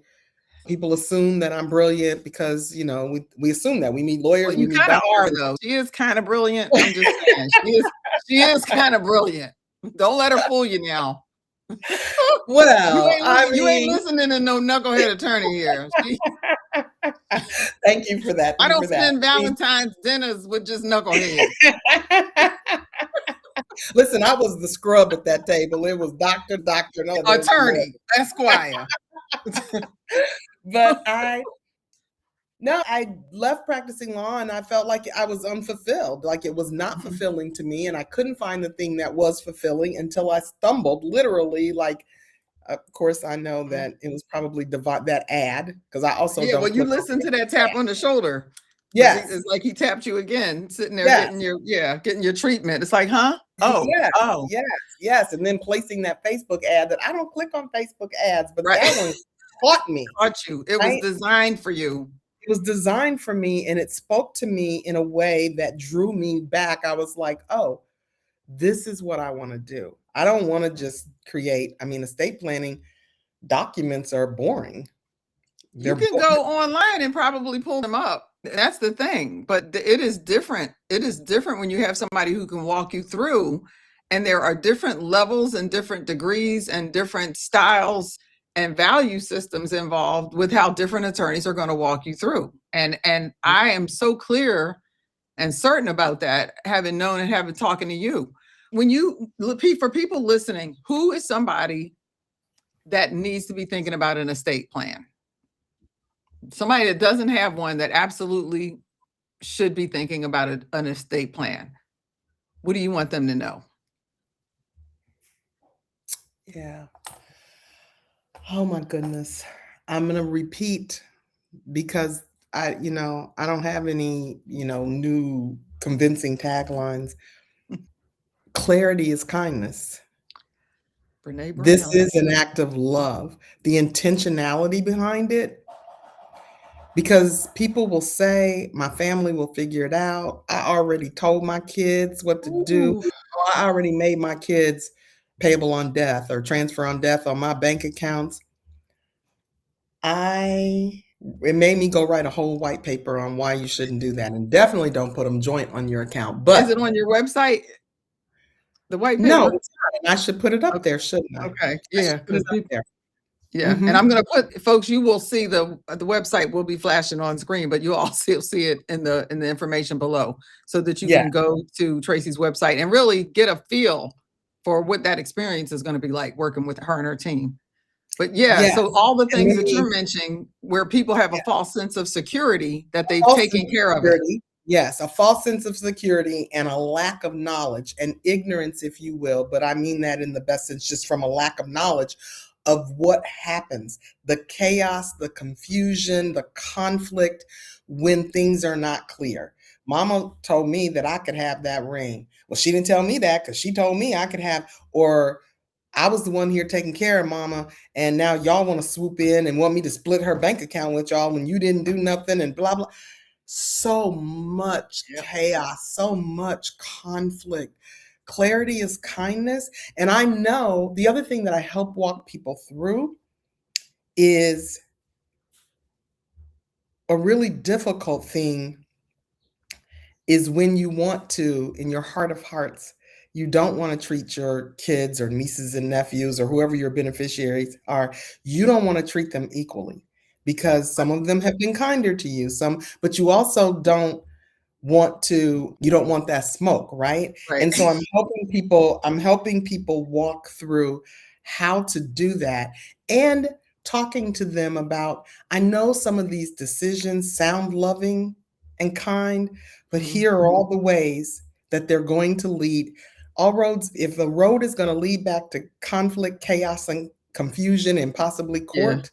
Speaker 1: People assume that I'm brilliant because, we assume that we meet lawyers.
Speaker 2: Well, you kind of are, though. She is kind of brilliant. I'm just saying. She is kind of brilliant. Don't let her fool you now.
Speaker 1: Well,
Speaker 2: you ain't listening to no knucklehead attorney here.
Speaker 1: Thank you for that.
Speaker 2: I don't spend Valentine's dinners with just knuckleheads.
Speaker 1: Listen, I was the scrub at that table. It was doctor, no,
Speaker 2: attorney, esquire.
Speaker 1: But I left practicing law and I felt like I was unfulfilled, like it was not fulfilling to me. And I couldn't find the thing that was fulfilling until I stumbled literally, like, of course, I know that it was probably that ad, because I also
Speaker 2: don't. Well, you listen to that tap on the shoulder.
Speaker 1: Yes,
Speaker 2: it's like he tapped you again, sitting there getting your treatment. It's like, huh? Oh,
Speaker 1: yes, and then placing that Facebook ad that I don't click on Facebook ads, but that one caught me.
Speaker 2: Caught you. It was designed for you.
Speaker 1: It was designed for me, and it spoke to me in a way that drew me back. I was like, oh, this is what I want to do. I don't want to just create. I mean, estate planning documents are boring.
Speaker 2: You can go online and probably pull them up. That's the thing. But it is different. It is different when you have somebody who can walk you through, and there are different levels and different degrees and different styles and value systems involved with how different attorneys are going to walk you through. And I am so clear and certain about that, having known and having talking to you. For people listening, who is somebody that needs to be thinking about an estate plan? Somebody that doesn't have one that absolutely should be thinking about an estate plan. What do you want them to know?
Speaker 1: Yeah. Oh my goodness. I'm going to repeat because I don't have any, new convincing taglines. Clarity is kindness. This is an act of love. The intentionality behind it, because people will say, my family will figure it out. I already told my kids what to do. I already made my kids payable on death or transfer on death on my bank accounts. It made me go write a whole white paper on why you shouldn't do that, and definitely don't put them joint on your account. But
Speaker 2: is it on your website? The white paper?
Speaker 1: No, it's not, and I should put it up there, shouldn't I?
Speaker 2: Okay, yeah,
Speaker 1: because there.
Speaker 2: Yeah, and I'm going to put, folks, you will see the website will be flashing on screen, but you'll also see it in the information below, so that you can go to Traci's website and really get a feel for what that experience is going to be like working with her and her team. But so all the things that you're mentioning, where people have a false sense of security that they've taken care of it.
Speaker 1: Yes, a false sense of security and a lack of knowledge and ignorance, if you will. But I mean that in the best sense, just from a lack of knowledge of what happens, the chaos, the confusion, the conflict when things are not clear. Mama told me that I could have that ring. Well, she didn't tell me that because she told me I could have, or I was the one here taking care of mama, and now y'all want to swoop in and want me to split her bank account with y'all when you didn't do nothing and blah, blah. So much
Speaker 2: Yep.
Speaker 1: chaos, so much conflict. Clarity is kindness. And I know the other thing that I help walk people through is a really difficult thing is when you want to, in your heart of hearts, you don't want to treat your kids or nieces and nephews or whoever your beneficiaries are, you don't want to treat them equally because some of them have been kinder to you, but you also you don't want that smoke, right?
Speaker 2: Right.
Speaker 1: And so I'm helping people walk through how to do that and talking to them about, I know some of these decisions sound loving and kind, but
Speaker 2: Mhm.
Speaker 1: here are all the ways that they're going to lead. All roads, if the road is going to lead back to conflict, chaos, and confusion, and possibly
Speaker 2: Yeah.
Speaker 1: court,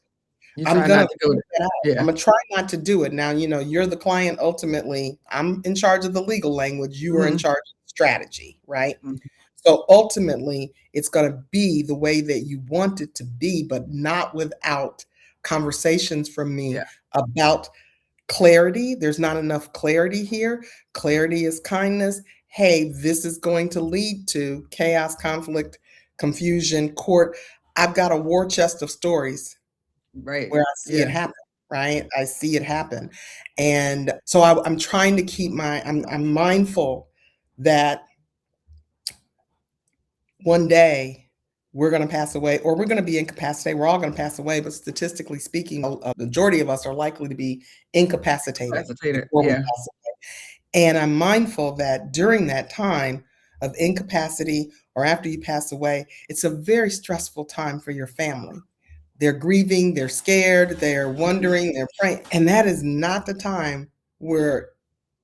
Speaker 2: You
Speaker 1: I'm
Speaker 2: try
Speaker 1: gonna
Speaker 2: not to go
Speaker 1: point
Speaker 2: there.
Speaker 1: that out.
Speaker 2: Yeah.
Speaker 1: I'm gonna try not to do it. Now, you're the client ultimately. I'm in charge of the legal language. You are in
Speaker 2: Mhm.
Speaker 1: charge of strategy, right?
Speaker 2: Mhm.
Speaker 1: So ultimately, it's gonna be the way that you want it to be, but not without conversations from me
Speaker 2: Yeah.
Speaker 1: about clarity. There's not enough clarity here. Clarity is kindness. Hey, this is going to lead to chaos, conflict, confusion, court. I've got a war chest of stories
Speaker 2: Right.
Speaker 1: where I see it
Speaker 2: Yeah.
Speaker 1: happen, right? I see it happen. And so I'm trying to keep I'm mindful that one day we're going to pass away or we're going to be incapacitated. We're all going to pass away, but statistically speaking, a majority of us are likely to be incapacitated
Speaker 2: Capacitated.
Speaker 1: before we
Speaker 2: Yeah.
Speaker 1: pass away. And I'm mindful that during that time of incapacity or after you pass away, it's a very stressful time for your family. They're grieving, they're scared, they're
Speaker 2: Mhm.
Speaker 1: wondering, they're praying. And that is not the time where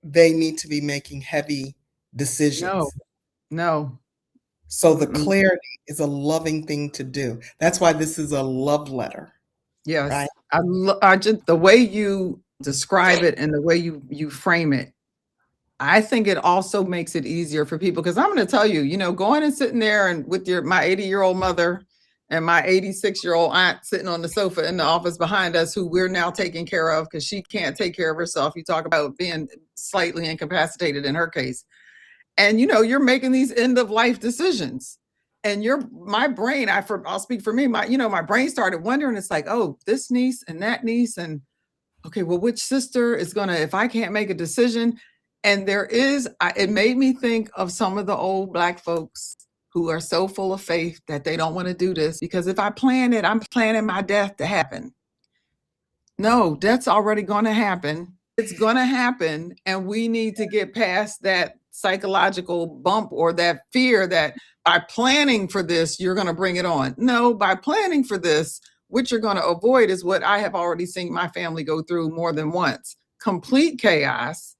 Speaker 1: they need to be making heavy
Speaker 2: No.
Speaker 1: decisions.
Speaker 2: No.
Speaker 1: So the
Speaker 2: Mm-mm.
Speaker 1: clarity is a loving thing to do. That's why this is a love letter, right?
Speaker 2: Yes. I just the way you describe it and the way you frame it, I think it also makes it easier for people because I'm going to tell you, going and sitting there and with my 80-year-old mother and my 86-year-old aunt sitting on the sofa in the office behind us, who we're now taking care of because she can't take care of herself. You talk about being slightly incapacitated in her case. And you're making these end of life decisions. And my brain, I'll speak for me, my brain started wondering, it's like, oh, this niece and that niece, and okay, well, which sister is gonna, if I can't make a decision? And it made me think of some of the old Black folks who are so full of faith that they don't want to do this because if I plan it, I'm planning my death to happen. No, that's already going to happen. It's going to happen. And we need to get past that psychological bump or that fear that by planning for this, you're going to bring it on. No, by planning for this, what you're going to avoid is what I have already seen my family go through more than once: complete chaos,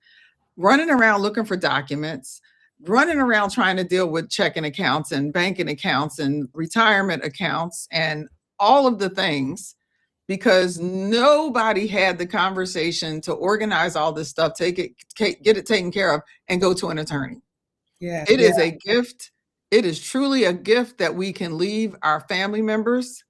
Speaker 2: running around looking for documents, running around trying to deal with checking accounts and banking accounts and retirement accounts and all of the things because nobody had the conversation to organize all this stuff, get it taken care of, and go to an attorney.
Speaker 1: Yeah,
Speaker 2: It
Speaker 1: yeah,
Speaker 2: is a gift. It is truly a gift that we can leave our family members.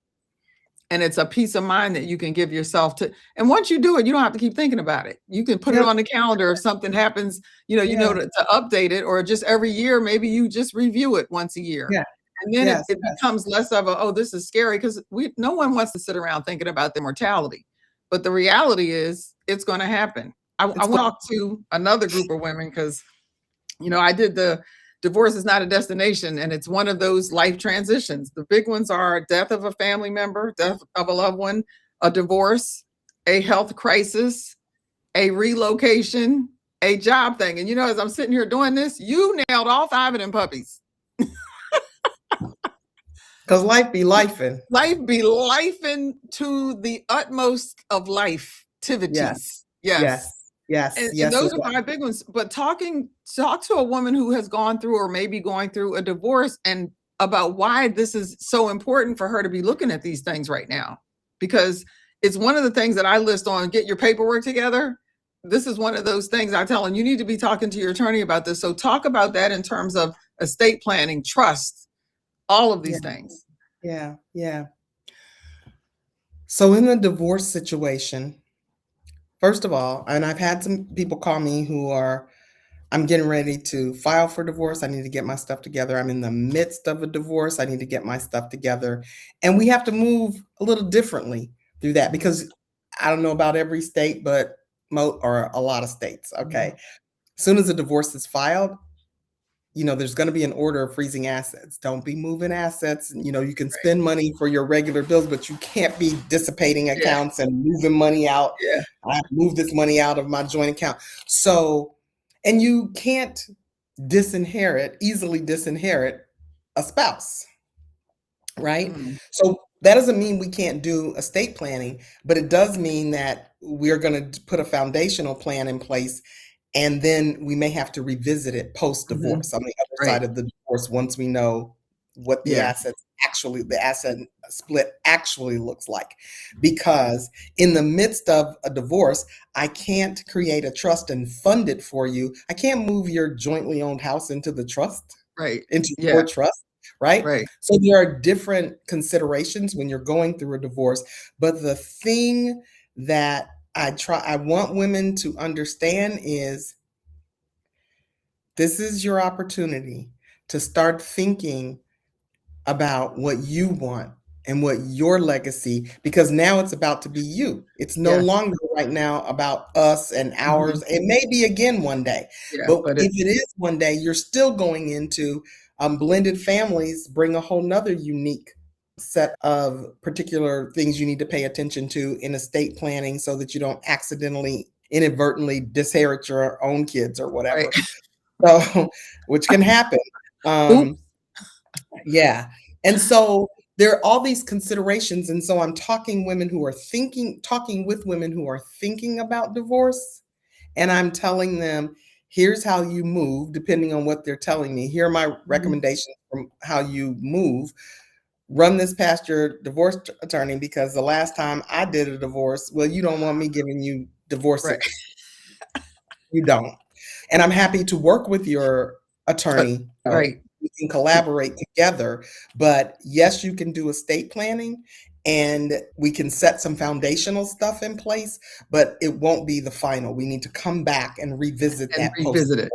Speaker 2: And it's a peace of mind that you can give yourself to. And once you do it, you don't have to keep thinking about it. You can put it
Speaker 1: yep,
Speaker 2: on the calendar if something happens,
Speaker 1: yeah,
Speaker 2: to update it, or just every year, maybe you just review it once a year.
Speaker 1: yeah,
Speaker 2: And then it,
Speaker 1: yes,
Speaker 2: it
Speaker 1: yes.
Speaker 2: becomes less of a, oh, this is scary because no one wants to sit around thinking about their mortality. But the reality is it's going to happen. I
Speaker 1: It's
Speaker 2: want
Speaker 1: going,
Speaker 2: to talk to another group of women because I did the divorce is not a destination, and it's one of those life transitions. The big ones are death of a family member, death of a loved one, a divorce, a health crisis, a relocation, a job thing. And as I'm sitting here doing this, you nailed all five of them puppies.
Speaker 1: because life be lifing.
Speaker 2: Life be life to the utmost of life
Speaker 1: Yes,
Speaker 2: activities.
Speaker 1: yes,
Speaker 2: Yes.
Speaker 1: yes,
Speaker 2: And
Speaker 1: yes, it
Speaker 2: those are
Speaker 1: does.
Speaker 2: my big ones. But talk to a woman who has gone through or maybe going through a divorce and about why this is so important for her to be looking at these things right now. Because it's one of the things that I list on get your paperwork together. This is one of those things I tell them you need to be talking to your attorney about this. So talk about that in terms of estate planning, trust, all of
Speaker 1: Yeah,
Speaker 2: these things.
Speaker 1: yeah, yeah. So in the divorce situation, first of all, and I've had some people call me who are, I'm getting ready to file for divorce. I need to get my stuff together. I'm in the midst of a divorce. I need to get my stuff together. And we have to move a little differently through that
Speaker 2: Mhm,
Speaker 1: because I don't know about every state, but or a lot of states.
Speaker 2: mhm.
Speaker 1: Okay. As soon as a divorce is filed, there's going to be an order of freezing assets. Don't be moving assets. You can
Speaker 2: Right.
Speaker 1: spend money for your regular bills, but you can't be dissipating
Speaker 2: Yeah.
Speaker 1: accounts and moving money out.
Speaker 2: Yeah.
Speaker 1: I move this money out of my joint account. So, and you can't easily disinherit a spouse, right?
Speaker 2: Mm,
Speaker 1: So that doesn't mean we can't do estate planning, but it does mean that we're going to put a foundational plan in place, and then we may have to revisit it post
Speaker 2: mhm.
Speaker 1: divorce on the other
Speaker 2: Right.
Speaker 1: side of the divorce once we know what
Speaker 2: Yeah.
Speaker 1: the asset split actually looks like. Because in the midst of a divorce, I can't create a trust and fund it for you. I can't move your jointly owned house
Speaker 2: Right.
Speaker 1: into
Speaker 2: Yeah.
Speaker 1: your trust, right?
Speaker 2: Right.
Speaker 1: So there are different considerations when you're going through a divorce, but the thing that I want women to understand is this is your opportunity to start thinking about what you want and what your legacy, because now it's about to be you. It's no
Speaker 2: Yes.
Speaker 1: longer right now about us and
Speaker 2: Mhm.
Speaker 1: ours. It may be again one day,
Speaker 2: Yeah.
Speaker 1: but
Speaker 2: But
Speaker 1: if it is one day, you're still going into blended families, bring a whole nother unique set of particular things you need to pay attention to in estate planning so that you don't accidentally, inadvertently disinherit your own kids or
Speaker 2: right.
Speaker 1: whatever. So, which can happen.
Speaker 2: Oops.
Speaker 1: Um, yeah. And so there are all these considerations. And so I'm talking with women who are thinking about divorce, and I'm telling them, here's how you move, depending on what they're telling me. Here are my
Speaker 2: Mhm.
Speaker 1: recommendations from how you move. Run this past your divorce attorney because the last time I did a divorce, well, you don't want me giving you divorce.
Speaker 2: Right.
Speaker 1: You don't. And I'm happy to work with your
Speaker 2: Uh,
Speaker 1: attorney.
Speaker 2: right.
Speaker 1: We can collaborate together. But yes, you can do estate planning and we can set some foundational stuff in place, but it won't be the final. We need to come back and revisit
Speaker 2: And
Speaker 1: that post.
Speaker 2: revisit it.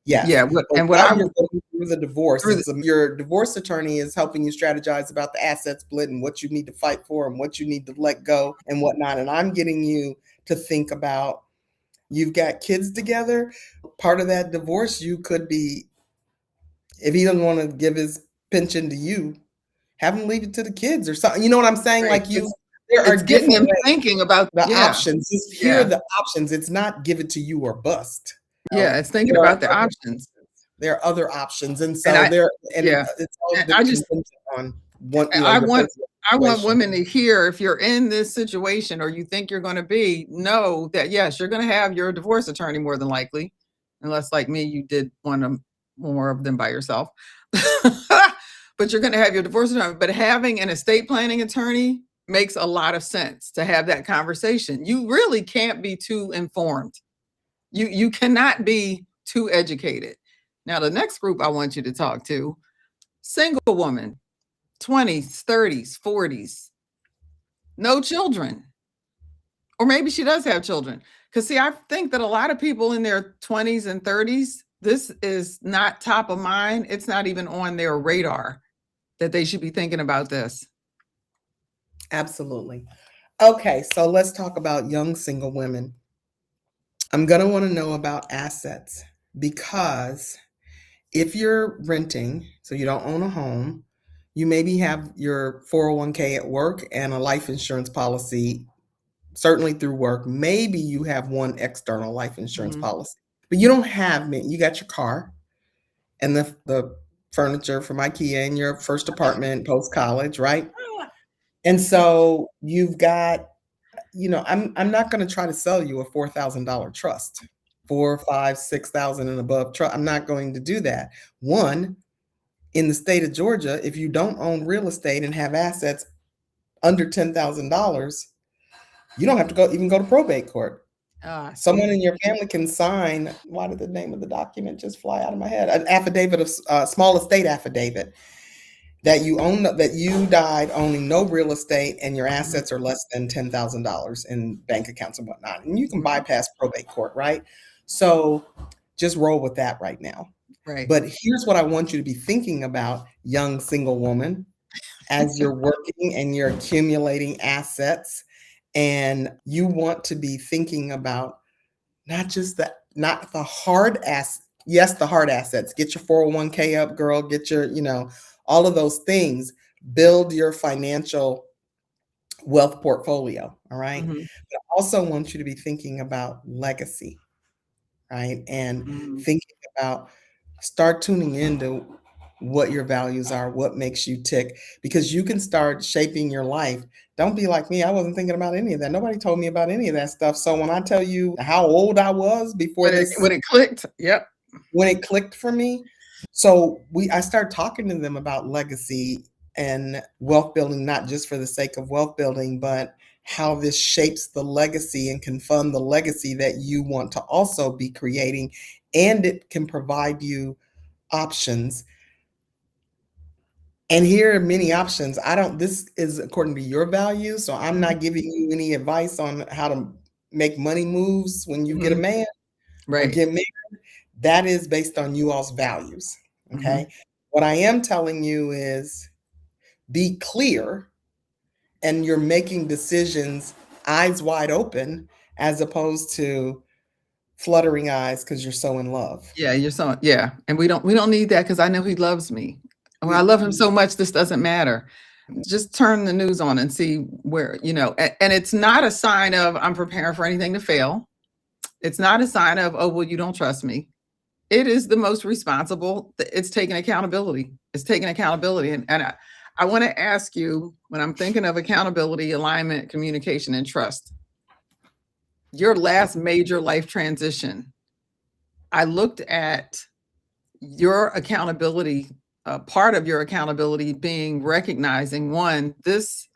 Speaker 1: Yes.
Speaker 2: Yeah. What
Speaker 1: But
Speaker 2: and what
Speaker 1: while
Speaker 2: I
Speaker 1: you're going through the divorce,
Speaker 2: through the,
Speaker 1: your divorce attorney is helping you strategize about the asset split and what you need to fight for and what you need to let go and whatnot. And I'm getting you to think about you've got kids together. Part of that divorce, you could be, if he doesn't want to give his pension to you, have him leave it to the kids or something. You know what I'm saying?
Speaker 2: right.
Speaker 1: Like there are
Speaker 2: It's getting
Speaker 1: different
Speaker 2: them
Speaker 1: ways,
Speaker 2: thinking about
Speaker 1: the
Speaker 2: yeah.
Speaker 1: options. Just hear
Speaker 2: Yeah.
Speaker 1: the options. It's not give it to you or bust.
Speaker 2: Yeah. It's thinking
Speaker 1: There are
Speaker 2: about the
Speaker 1: other
Speaker 2: options.
Speaker 1: there are other options, and
Speaker 2: And
Speaker 1: so
Speaker 2: yeah.
Speaker 1: it's all
Speaker 2: And I just
Speaker 1: contingent on one,
Speaker 2: I
Speaker 1: your
Speaker 2: want
Speaker 1: personal
Speaker 2: I want
Speaker 1: situation.
Speaker 2: women to hear if you're in this situation or you think you're going to be, know that yes, you're going to have your divorce attorney more than likely, unless like me, you did one of more of them by yourself. But you're going to have your divorce attorney. But having an estate planning attorney makes a lot of sense to have that conversation. You really can't be too informed. You cannot be too educated. Now, the next group I want you to talk to, single woman, 20s, 30s, 40s, no children. Or maybe she does have children. Because, see, I think that a lot of people in their 20s and 30s, this is not top of mind. It's not even on their radar that they should be thinking about this.
Speaker 1: Absolutely. Okay, so let's talk about young single women. I'm going to want to know about assets because if you're renting, so you don't own a home, you maybe have your 401k at work and a life insurance policy, certainly through work. Maybe you have one external life insurance
Speaker 2: Mhm.
Speaker 1: policy, but you don't have many. You got your car and the furniture from IKEA in your first apartment post college, right? And so you've got, I'm not going to try to sell you a $4,000 trust, 4, 5, 6,000 and above trust. I'm not going to do that. One, In the state of Georgia, if you don't own real estate and have assets under $10,000, you don't have to even go to probate court.
Speaker 2: Ah,
Speaker 1: Someone
Speaker 2: see.
Speaker 1: in your family can sign, why did the name of the document just fly out of my head? An affidavit of small estate affidavit that you own, that you died owning no real estate and your
Speaker 2: Mhm,
Speaker 1: assets are less than $10,000 in bank accounts and whatnot. And you can
Speaker 2: mhm.
Speaker 1: bypass probate court, right? So just roll with that right now.
Speaker 2: Right.
Speaker 1: But here's what I want you to be thinking about, young single woman, as you're working and you're accumulating assets, and you want to be thinking about not the hard ass yes, the hard assets. Get your 401k up, girl, get your, all of those things. Build your financial wealth portfolio, all right?
Speaker 2: Mhm,
Speaker 1: But I also want you to be thinking about legacy, right? And
Speaker 2: mhm.
Speaker 1: thinking about, start tuning into what your values are, what makes you tick, because you can start shaping your life. Don't be like me. I wasn't thinking about any of that. Nobody told me about any of that stuff. So when I tell you how old I was before
Speaker 2: When it clicked, yep.
Speaker 1: when it clicked for me, so I started talking to them about legacy and wealth building, not just for the sake of wealth building, but how this shapes the legacy and can fund the legacy that you want to also be creating. And it can provide you options. And here are many options. This is according to your values. So I'm
Speaker 2: Mhm,
Speaker 1: not giving you any advice on how to make money moves when you get a
Speaker 2: mhm.
Speaker 1: man or
Speaker 2: Right.
Speaker 1: get married. That is based on you all's values. Okay.
Speaker 2: Mhm,
Speaker 1: What I am telling you is be clear, and you're making decisions eyes wide open as opposed to fluttering eyes because you're so in love.
Speaker 2: yeah, you're so yeah, and we don't need that because I know he loves me. Oh, I
Speaker 1: We,
Speaker 2: love him so much, this doesn't matter. Just turn the news on and see where, and it's not a sign of I'm preparing for anything to fail. It's not a sign of, oh, well, you don't trust me. It is the most responsible. It's taking accountability. It's taking accountability. And I want to ask you, when I'm thinking of accountability, alignment, communication, and trust, your last major life transition, I looked at your accountability, part of your accountability being recognizing, one, this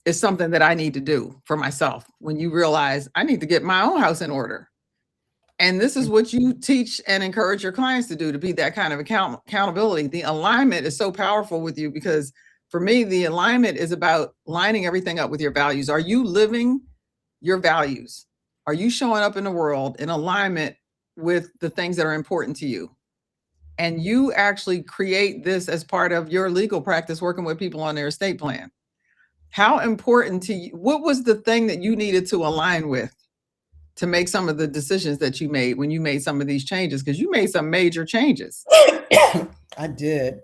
Speaker 2: is something that I need to do for myself. When you realize I need to get my own house in order. And this is what you teach and encourage your clients to do, to be that kind of accountability. The alignment is so powerful with you because for me, the alignment is about lining everything up with your values. Are you living your values? Are you showing up in the world in alignment with the things that are important to you? And you actually create this as part of your legal practice, working with people on their estate plan. How important to you? What was the thing that you needed to align with to make some of the decisions that you made when you made some of these changes? Because you made some major changes.
Speaker 1: I did.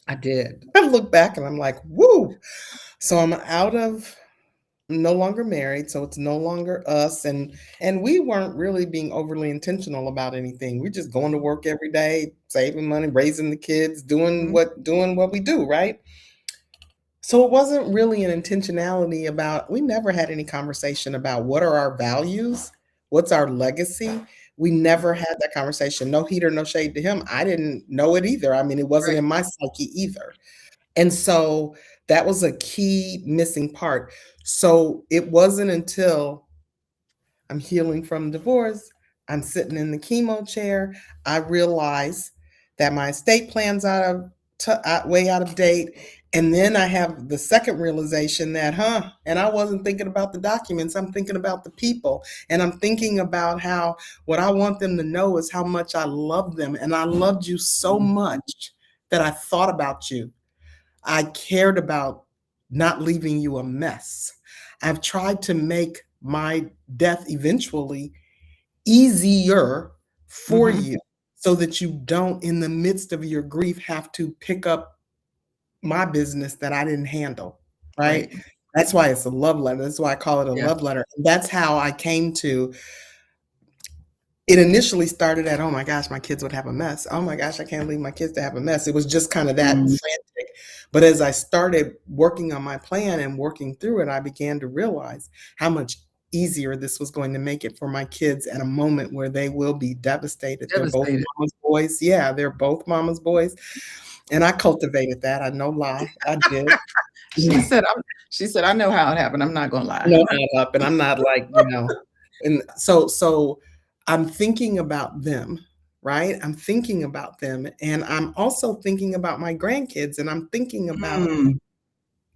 Speaker 1: I did. I look back and I'm like, woo. So I'm no longer married, so it's no longer us, and we weren't really being overly intentional about anything. We're just going to work every day, saving money, raising the kids, doing
Speaker 2: Mhm,
Speaker 1: what we do, right? So it wasn't really an intentionality about, we never had any conversation about what are our values, what's our legacy. We never had that conversation. No heat or no shade to him. I didn't know it either. I mean, it wasn't
Speaker 2: right.
Speaker 1: in my psyche either. And so that was a key missing part. So it wasn't until I'm healing from divorce, I'm sitting in the chemo chair, I realize that my estate plan's way out of date. And then I have the second realization that, and I wasn't thinking about the documents, I'm thinking about the people. And I'm thinking about how what I want them to know is how much I love them. And I loved you so
Speaker 2: Mhm,
Speaker 1: much that I thought about you. I cared about not leaving you a mess. I've tried to make my death eventually easier for
Speaker 2: mhm,
Speaker 1: you so that you don't, in the midst of your grief, have to pick up my business that I didn't handle, right?
Speaker 2: right.
Speaker 1: That's why it's a love letter. That's why I call it a
Speaker 2: Yeah.
Speaker 1: love letter. That's how I came to it. Initially started at, oh my gosh, my kids would have a mess. Oh my gosh, I can't leave my kids to have a mess. It was just kind of that
Speaker 2: Mm,
Speaker 1: frantic. But as I started working on my plan and working through it, I began to realize how much easier this was going to make it for my kids at a moment where they will be devastated. They're both
Speaker 2: Devastated.
Speaker 1: mama's boys. Yeah, they're both mama's boys. And I cultivated that. I no lie. I did.
Speaker 2: She said, I know how it happened. I'm not gonna lie.
Speaker 1: No hand up, and I'm not like, and so I'm thinking about them, right? I'm thinking about them, and I'm also thinking about my grandkids, and I'm thinking about
Speaker 2: Mm,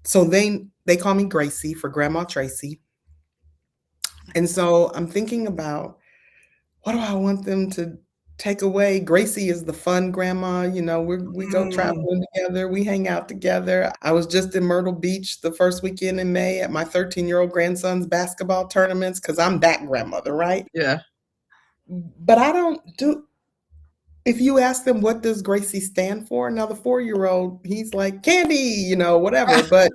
Speaker 1: so they call me Gracie for Grandma Traci. And so I'm thinking about what do I want them to take away? Gracie is the fun grandma, we go
Speaker 2: mm,
Speaker 1: traveling together, we hang out together. I was just in Myrtle Beach the first weekend in May at my 13-year-old grandson's basketball tournaments because I'm that grandmother, right?
Speaker 2: yeah.
Speaker 1: But I don't do if you ask them what does Gracie stand for, now the 4-year-old, he's like candy, whatever. But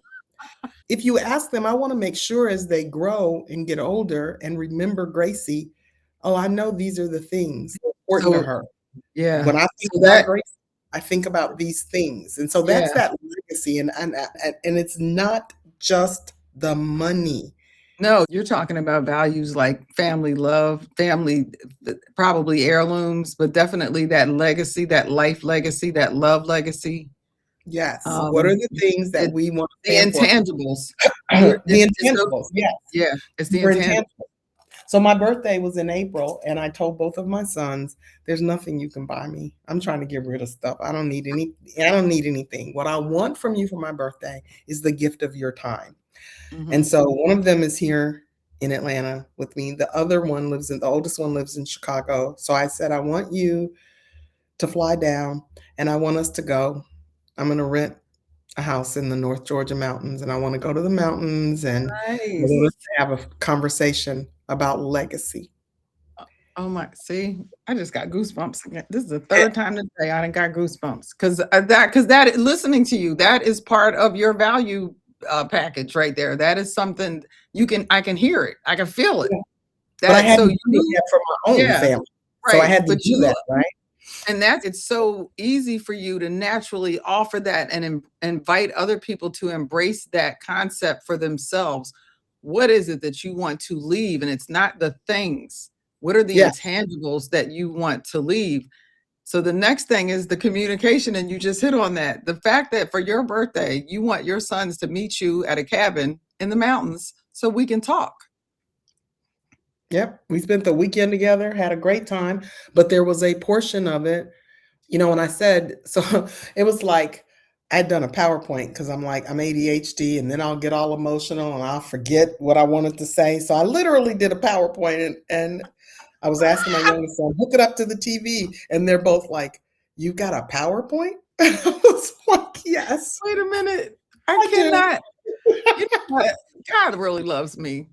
Speaker 1: if you ask them, I want to make sure as they grow and get older and remember Gracie, oh, I know these are the things important to
Speaker 2: So
Speaker 1: her.
Speaker 2: yeah.
Speaker 1: When I think
Speaker 2: So
Speaker 1: about
Speaker 2: that
Speaker 1: Gracie, I think about these things. And so that's
Speaker 2: yeah.
Speaker 1: that legacy. And it's not just the money.
Speaker 2: No, you're talking about values like family love, family, probably heirlooms, but definitely that legacy, that life legacy, that love legacy.
Speaker 1: Yes. What are
Speaker 2: Um,
Speaker 1: the things that
Speaker 2: it,
Speaker 1: we want to
Speaker 2: the
Speaker 1: stand for?
Speaker 2: intangibles.
Speaker 1: The
Speaker 2: It's so
Speaker 1: intangibles. Yes.
Speaker 2: yeah, it's the
Speaker 1: They're
Speaker 2: intangibles.
Speaker 1: intangibles. So my birthday was in April, and I told both of my sons, "There's nothing you can buy me. I'm trying to get rid of stuff. I don't need anything. What I want from you for my birthday is the gift of your time." And
Speaker 2: Mhm.
Speaker 1: so one of them is here in Atlanta with me. The oldest one lives in Chicago. So I said, "I want you to fly down, and I want us to go. I'm going to rent a house in the North Georgia mountains, and I want to go to the mountains, and I want
Speaker 2: Nice.
Speaker 1: us to have a conversation about legacy."
Speaker 2: Oh my, see, I just got goosebumps again. This is the
Speaker 1: Eh,
Speaker 2: third time today I done got goosebumps because that listening to you, that is part of your value package right there. That is something I can hear it. I can feel it.
Speaker 1: yeah, but I
Speaker 2: That
Speaker 1: had
Speaker 2: so
Speaker 1: to do
Speaker 2: you
Speaker 1: that for my own
Speaker 2: yeah,
Speaker 1: family. So I
Speaker 2: right.
Speaker 1: had to
Speaker 2: But
Speaker 1: do that, right?
Speaker 2: and that it's so easy for you to naturally offer that and invite other people to embrace that concept for themselves. What is it that you want to leave? And it's not the things. What are the
Speaker 1: Yes,
Speaker 2: intangibles that you want to leave? So the next thing is the communication, and you just hit on that. The fact that for your birthday, you want your sons to meet you at a cabin in the mountains so we can talk.
Speaker 1: yep. We spent the weekend together, had a great time, but there was a portion of it, when I said so it was like I'd done a PowerPoint because I'm like, I'm ADHD, and then I'll get all emotional and I'll forget what I wanted to say. So I literally did a PowerPoint, and I was asking my youngest son, hook it up to the TV. And they're both like, "You got a PowerPoint?" I was like, "Yes,
Speaker 2: Wait a minute. I
Speaker 1: I do."
Speaker 2: cannot. You know what? God really loves me.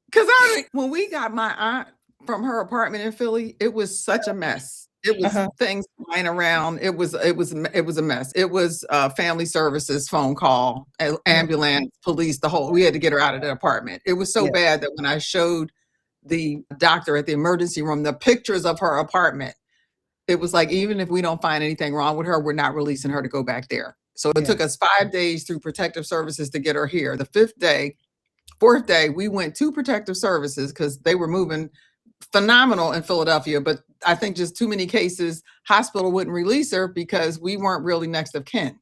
Speaker 2: Because when we got my aunt from her apartment in Philly, it was such a mess. It was
Speaker 1: Uh-huh.
Speaker 2: things flying around. It was a mess. It was family services phone call,
Speaker 1: Yeah.
Speaker 2: ambulance, police, the whole. We had to get her out of the apartment. It was so
Speaker 1: Yeah.
Speaker 2: bad that when I showed the doctor at the emergency room the pictures of her apartment, it was like even if we don't find anything wrong with her, we're not releasing her to go back there. So it
Speaker 1: Yeah.
Speaker 2: took us 5 days through protective services to get her here. The fifth day, fourth day, we went to protective services because they were moving phenomenal in Philadelphia, but I think just too many cases. Hospital wouldn't release her because we weren't really next of kin.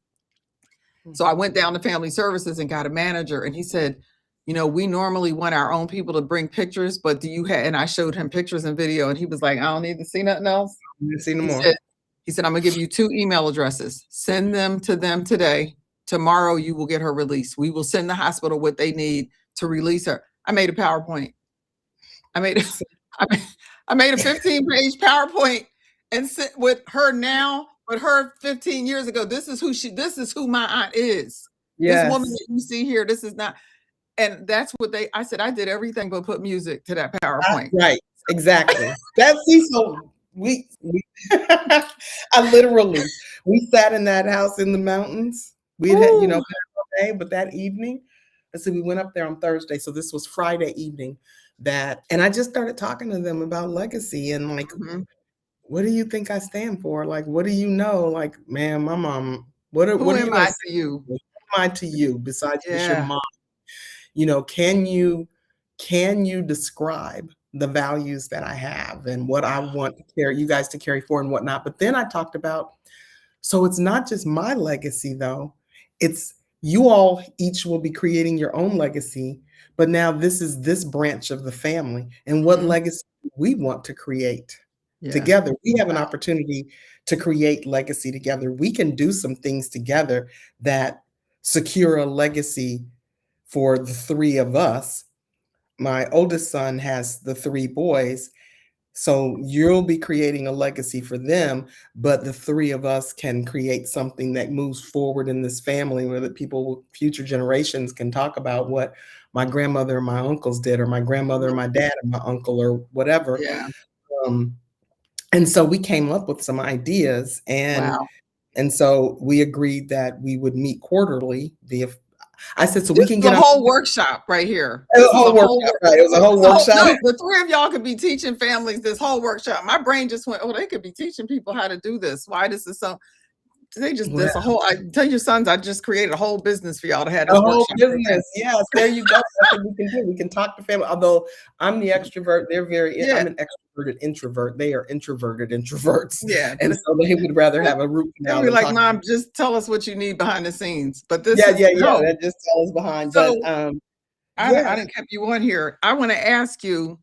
Speaker 2: So I went down to family services and got a manager, and he said, we normally want our own people to bring pictures, but do you have? And I showed him pictures and video, and he was like, I don't need to see nothing else.
Speaker 1: See no
Speaker 2: He
Speaker 1: more.
Speaker 2: said, he said, I'm gonna give you 2 email addresses. Send them to them today. Tomorrow you will get her released. We will send the hospital what they need to release her. I made a PowerPoint. I made I made, I made a 15-page PowerPoint and sit with her now, but her 15 years ago. This is who my aunt is. This woman
Speaker 1: Yes.
Speaker 2: that you see here, this is not. And that's what I said, I did everything but put music to that
Speaker 1: Ah,
Speaker 2: PowerPoint.
Speaker 1: right. Exactly. So we I literally we sat in that house in the mountains. We had, been
Speaker 2: Ooh.
Speaker 1: all day, but that evening, so we went up there on Thursday. So this was Friday evening and I just started talking to them about legacy and like,
Speaker 2: Mhm.
Speaker 1: what do you think I stand for? Like, what do you know? Like, man, my mom,
Speaker 2: Who
Speaker 1: what do
Speaker 2: am
Speaker 1: you know?
Speaker 2: I to you?
Speaker 1: Who am I to you besides just your
Speaker 2: Yeah.
Speaker 1: mom? Can you? can you describe the values that I have and what I want to carry you guys to carry forward and whatnot? But then I talked about, so it's not just my legacy though. It's you all each will be creating your own legacy, but now this is this branch of the family. And what
Speaker 2: Mhm.
Speaker 1: legacy we want to create
Speaker 2: Yeah.
Speaker 1: together. We have an
Speaker 2: Wow.
Speaker 1: opportunity to create legacy together. We can do some things together that secure a legacy for the three of us. My oldest son has the three boys, so you'll be creating a legacy for them, but the three of us can create something that moves forward in this family where the people, future generations can talk about what my grandmother and my uncles did, or my grandmother and
Speaker 2: Mhm.
Speaker 1: my dad and my uncle, or whatever.
Speaker 2: Yeah.
Speaker 1: Um, and so we came up with some ideas,
Speaker 2: Wow.
Speaker 1: and so we agreed that we would meet quarterly via. I said, so we
Speaker 2: This
Speaker 1: can
Speaker 2: is a
Speaker 1: get on
Speaker 2: whole workshop right here.
Speaker 1: a
Speaker 2: This is a
Speaker 1: whole
Speaker 2: whole
Speaker 1: workshop, right? It was a whole
Speaker 2: no,
Speaker 1: workshop.
Speaker 2: the three of y'all could be teaching families this whole workshop. My brain just went, oh, they could be teaching people how to do this. Why this is so they just
Speaker 1: Well,
Speaker 2: this a whole I tell your sons I just created a whole business for y'all to have
Speaker 1: a
Speaker 2: this
Speaker 1: whole
Speaker 2: workshop for them.
Speaker 1: business. Yes, there you go. That's what we can do. We can talk to family. Although I'm the extrovert, they're very
Speaker 2: Yeah,
Speaker 1: I'm an extroverted introvert. They are introverted introverts.
Speaker 2: yeah.
Speaker 1: And so they would rather have a root
Speaker 2: They'll
Speaker 1: canal
Speaker 2: be
Speaker 1: than
Speaker 2: like,
Speaker 1: talk.
Speaker 2: Mom, just tell us what you need behind the scenes. But this
Speaker 1: Yeah,
Speaker 2: is
Speaker 1: yeah, yeah.
Speaker 2: no.
Speaker 1: That just tell us behind. But
Speaker 2: So I
Speaker 1: yeah,
Speaker 2: didn't keep you on here. I want to ask you,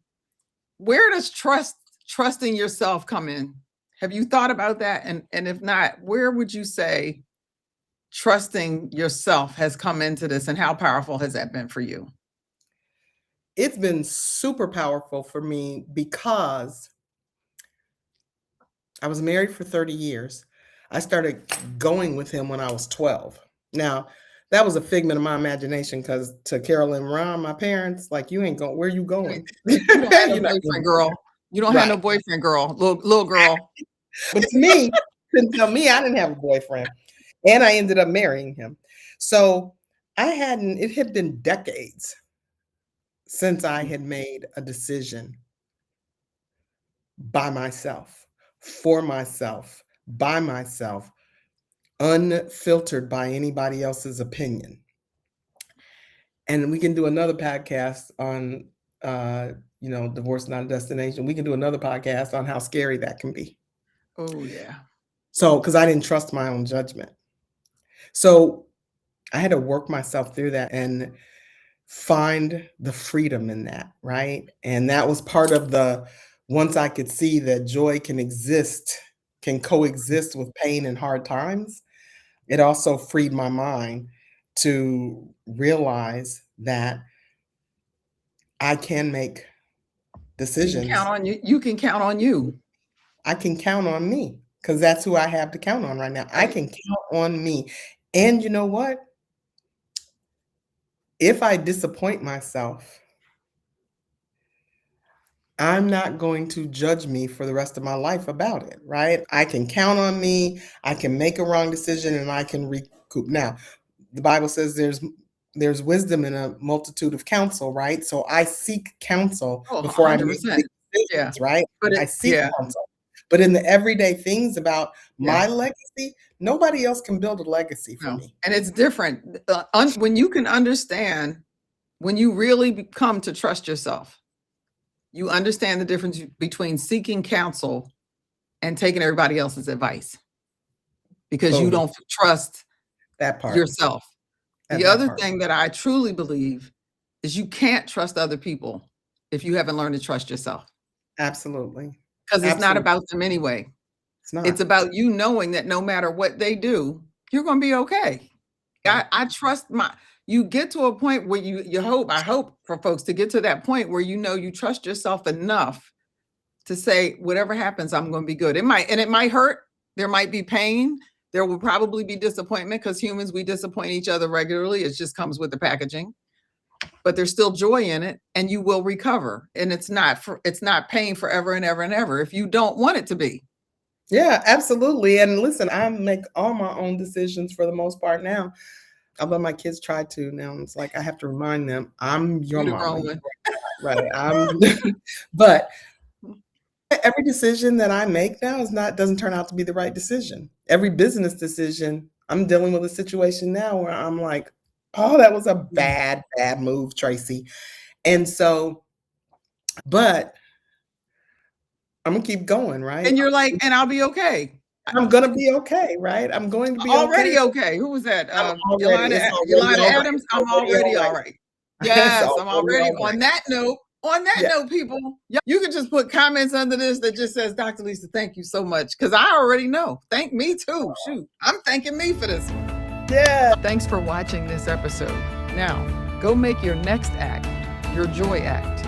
Speaker 2: where does trusting yourself come in? Have you thought about that? And if not, where would you say trusting yourself has come into this, and how powerful has that been for you?
Speaker 1: it's been super powerful for me because I was married for 30 years. I started going with him when I was 12. Now, that was a figment of my imagination because to Carol and Ron, my parents, like, you ain't going, where you going?
Speaker 2: You don't have no
Speaker 1: You're not going
Speaker 2: boyfriend,
Speaker 1: nowhere.
Speaker 2: girl. You don't have no
Speaker 1: Right.
Speaker 2: boyfriend, girl. Little girl.
Speaker 1: But to me, couldn't tell me I didn't have a boyfriend. And I ended up marrying him. So it had been decades since I had made a decision by myself, for myself, by myself, unfiltered by anybody else's opinion. And we can do another podcast on, divorce not a destination. We can do another podcast on how scary that can be.
Speaker 2: Oh yeah.
Speaker 1: So, because I didn't trust my own judgment. So I had to work myself through that and find the freedom in that, right? And that was part of once I could see that joy can coexist with pain and hard times, it also freed my mind to realize that I can make
Speaker 2: You can count
Speaker 1: decisions.
Speaker 2: on you. You can count on you.
Speaker 1: I can count on me because that's who I have to count on right now. I
Speaker 2: Right.
Speaker 1: can count on me. And you know what? If I disappoint myself, I'm not going to judge me for the rest of my life about it, right? I can count on me. I can make a wrong decision and I can recoup. Now, the Bible says there's wisdom in a multitude of counsel, right? So I seek counsel
Speaker 2: Oh,
Speaker 1: before I make big
Speaker 2: 100%. Yeah.
Speaker 1: decisions, right?
Speaker 2: But
Speaker 1: I
Speaker 2: it
Speaker 1: seek
Speaker 2: yeah.
Speaker 1: counsel. But in the everyday things about
Speaker 2: Yeah.
Speaker 1: my legacy, nobody else can build a legacy for
Speaker 2: No.
Speaker 1: me.
Speaker 2: And it's different. When you can understand, when you really come to trust yourself, you understand the difference between seeking counsel and taking everybody else's advice because you
Speaker 1: Boom.
Speaker 2: don't trust
Speaker 1: That part.
Speaker 2: yourself.
Speaker 1: At
Speaker 2: The
Speaker 1: that
Speaker 2: other
Speaker 1: part.
Speaker 2: thing that I truly believe is you can't trust other people if you haven't learned to trust yourself,
Speaker 1: Absolutely.
Speaker 2: because it's not
Speaker 1: Absolutely.
Speaker 2: about them anyway.
Speaker 1: It's
Speaker 2: It's
Speaker 1: not.
Speaker 2: about you knowing that no matter what they do, you're going to be okay. I trust my you get to a point where I hope for folks to get to that point where you trust yourself enough to say whatever happens, I'm going to be good. It might hurt. There might be pain. There will probably be disappointment because humans, we disappoint each other regularly. It just comes with the packaging. But there's still joy in it and you will recover. And it's not pain forever and ever and ever if you don't want it to be.
Speaker 1: Yeah, absolutely. And listen, I make all my own decisions for the most part now. Although my kids try to now, it's like I have to remind them, I'm your
Speaker 2: You the
Speaker 1: mama,
Speaker 2: grown one.
Speaker 1: right? But every decision that I make now doesn't turn out to be the right decision. Every business decision, I'm dealing with a situation now where I'm like, oh, that was a
Speaker 2: Yeah.
Speaker 1: bad move, Tracy. And so, but I'm gonna keep going, right?
Speaker 2: And you're like, and I'll be okay.
Speaker 1: I'm gonna be okay, right? I'm going to be okay.
Speaker 2: Already okay. Who was that?
Speaker 1: I'm already, it's already
Speaker 2: Yolanda
Speaker 1: all right.
Speaker 2: Adams.
Speaker 1: It's
Speaker 2: I'm
Speaker 1: already all
Speaker 2: already
Speaker 1: right.
Speaker 2: all right.
Speaker 1: It's
Speaker 2: Yes, I'm
Speaker 1: already
Speaker 2: already
Speaker 1: all right.
Speaker 2: on that
Speaker 1: Yeah.
Speaker 2: note, people, you can just put comments under this that just says, Dr. Lisa, thank you so much. Because I already know. Thank me too. Shoot. I'm thanking me for this one.
Speaker 1: Yeah.
Speaker 2: Thanks for watching this episode. Now, go make your next act your joy act.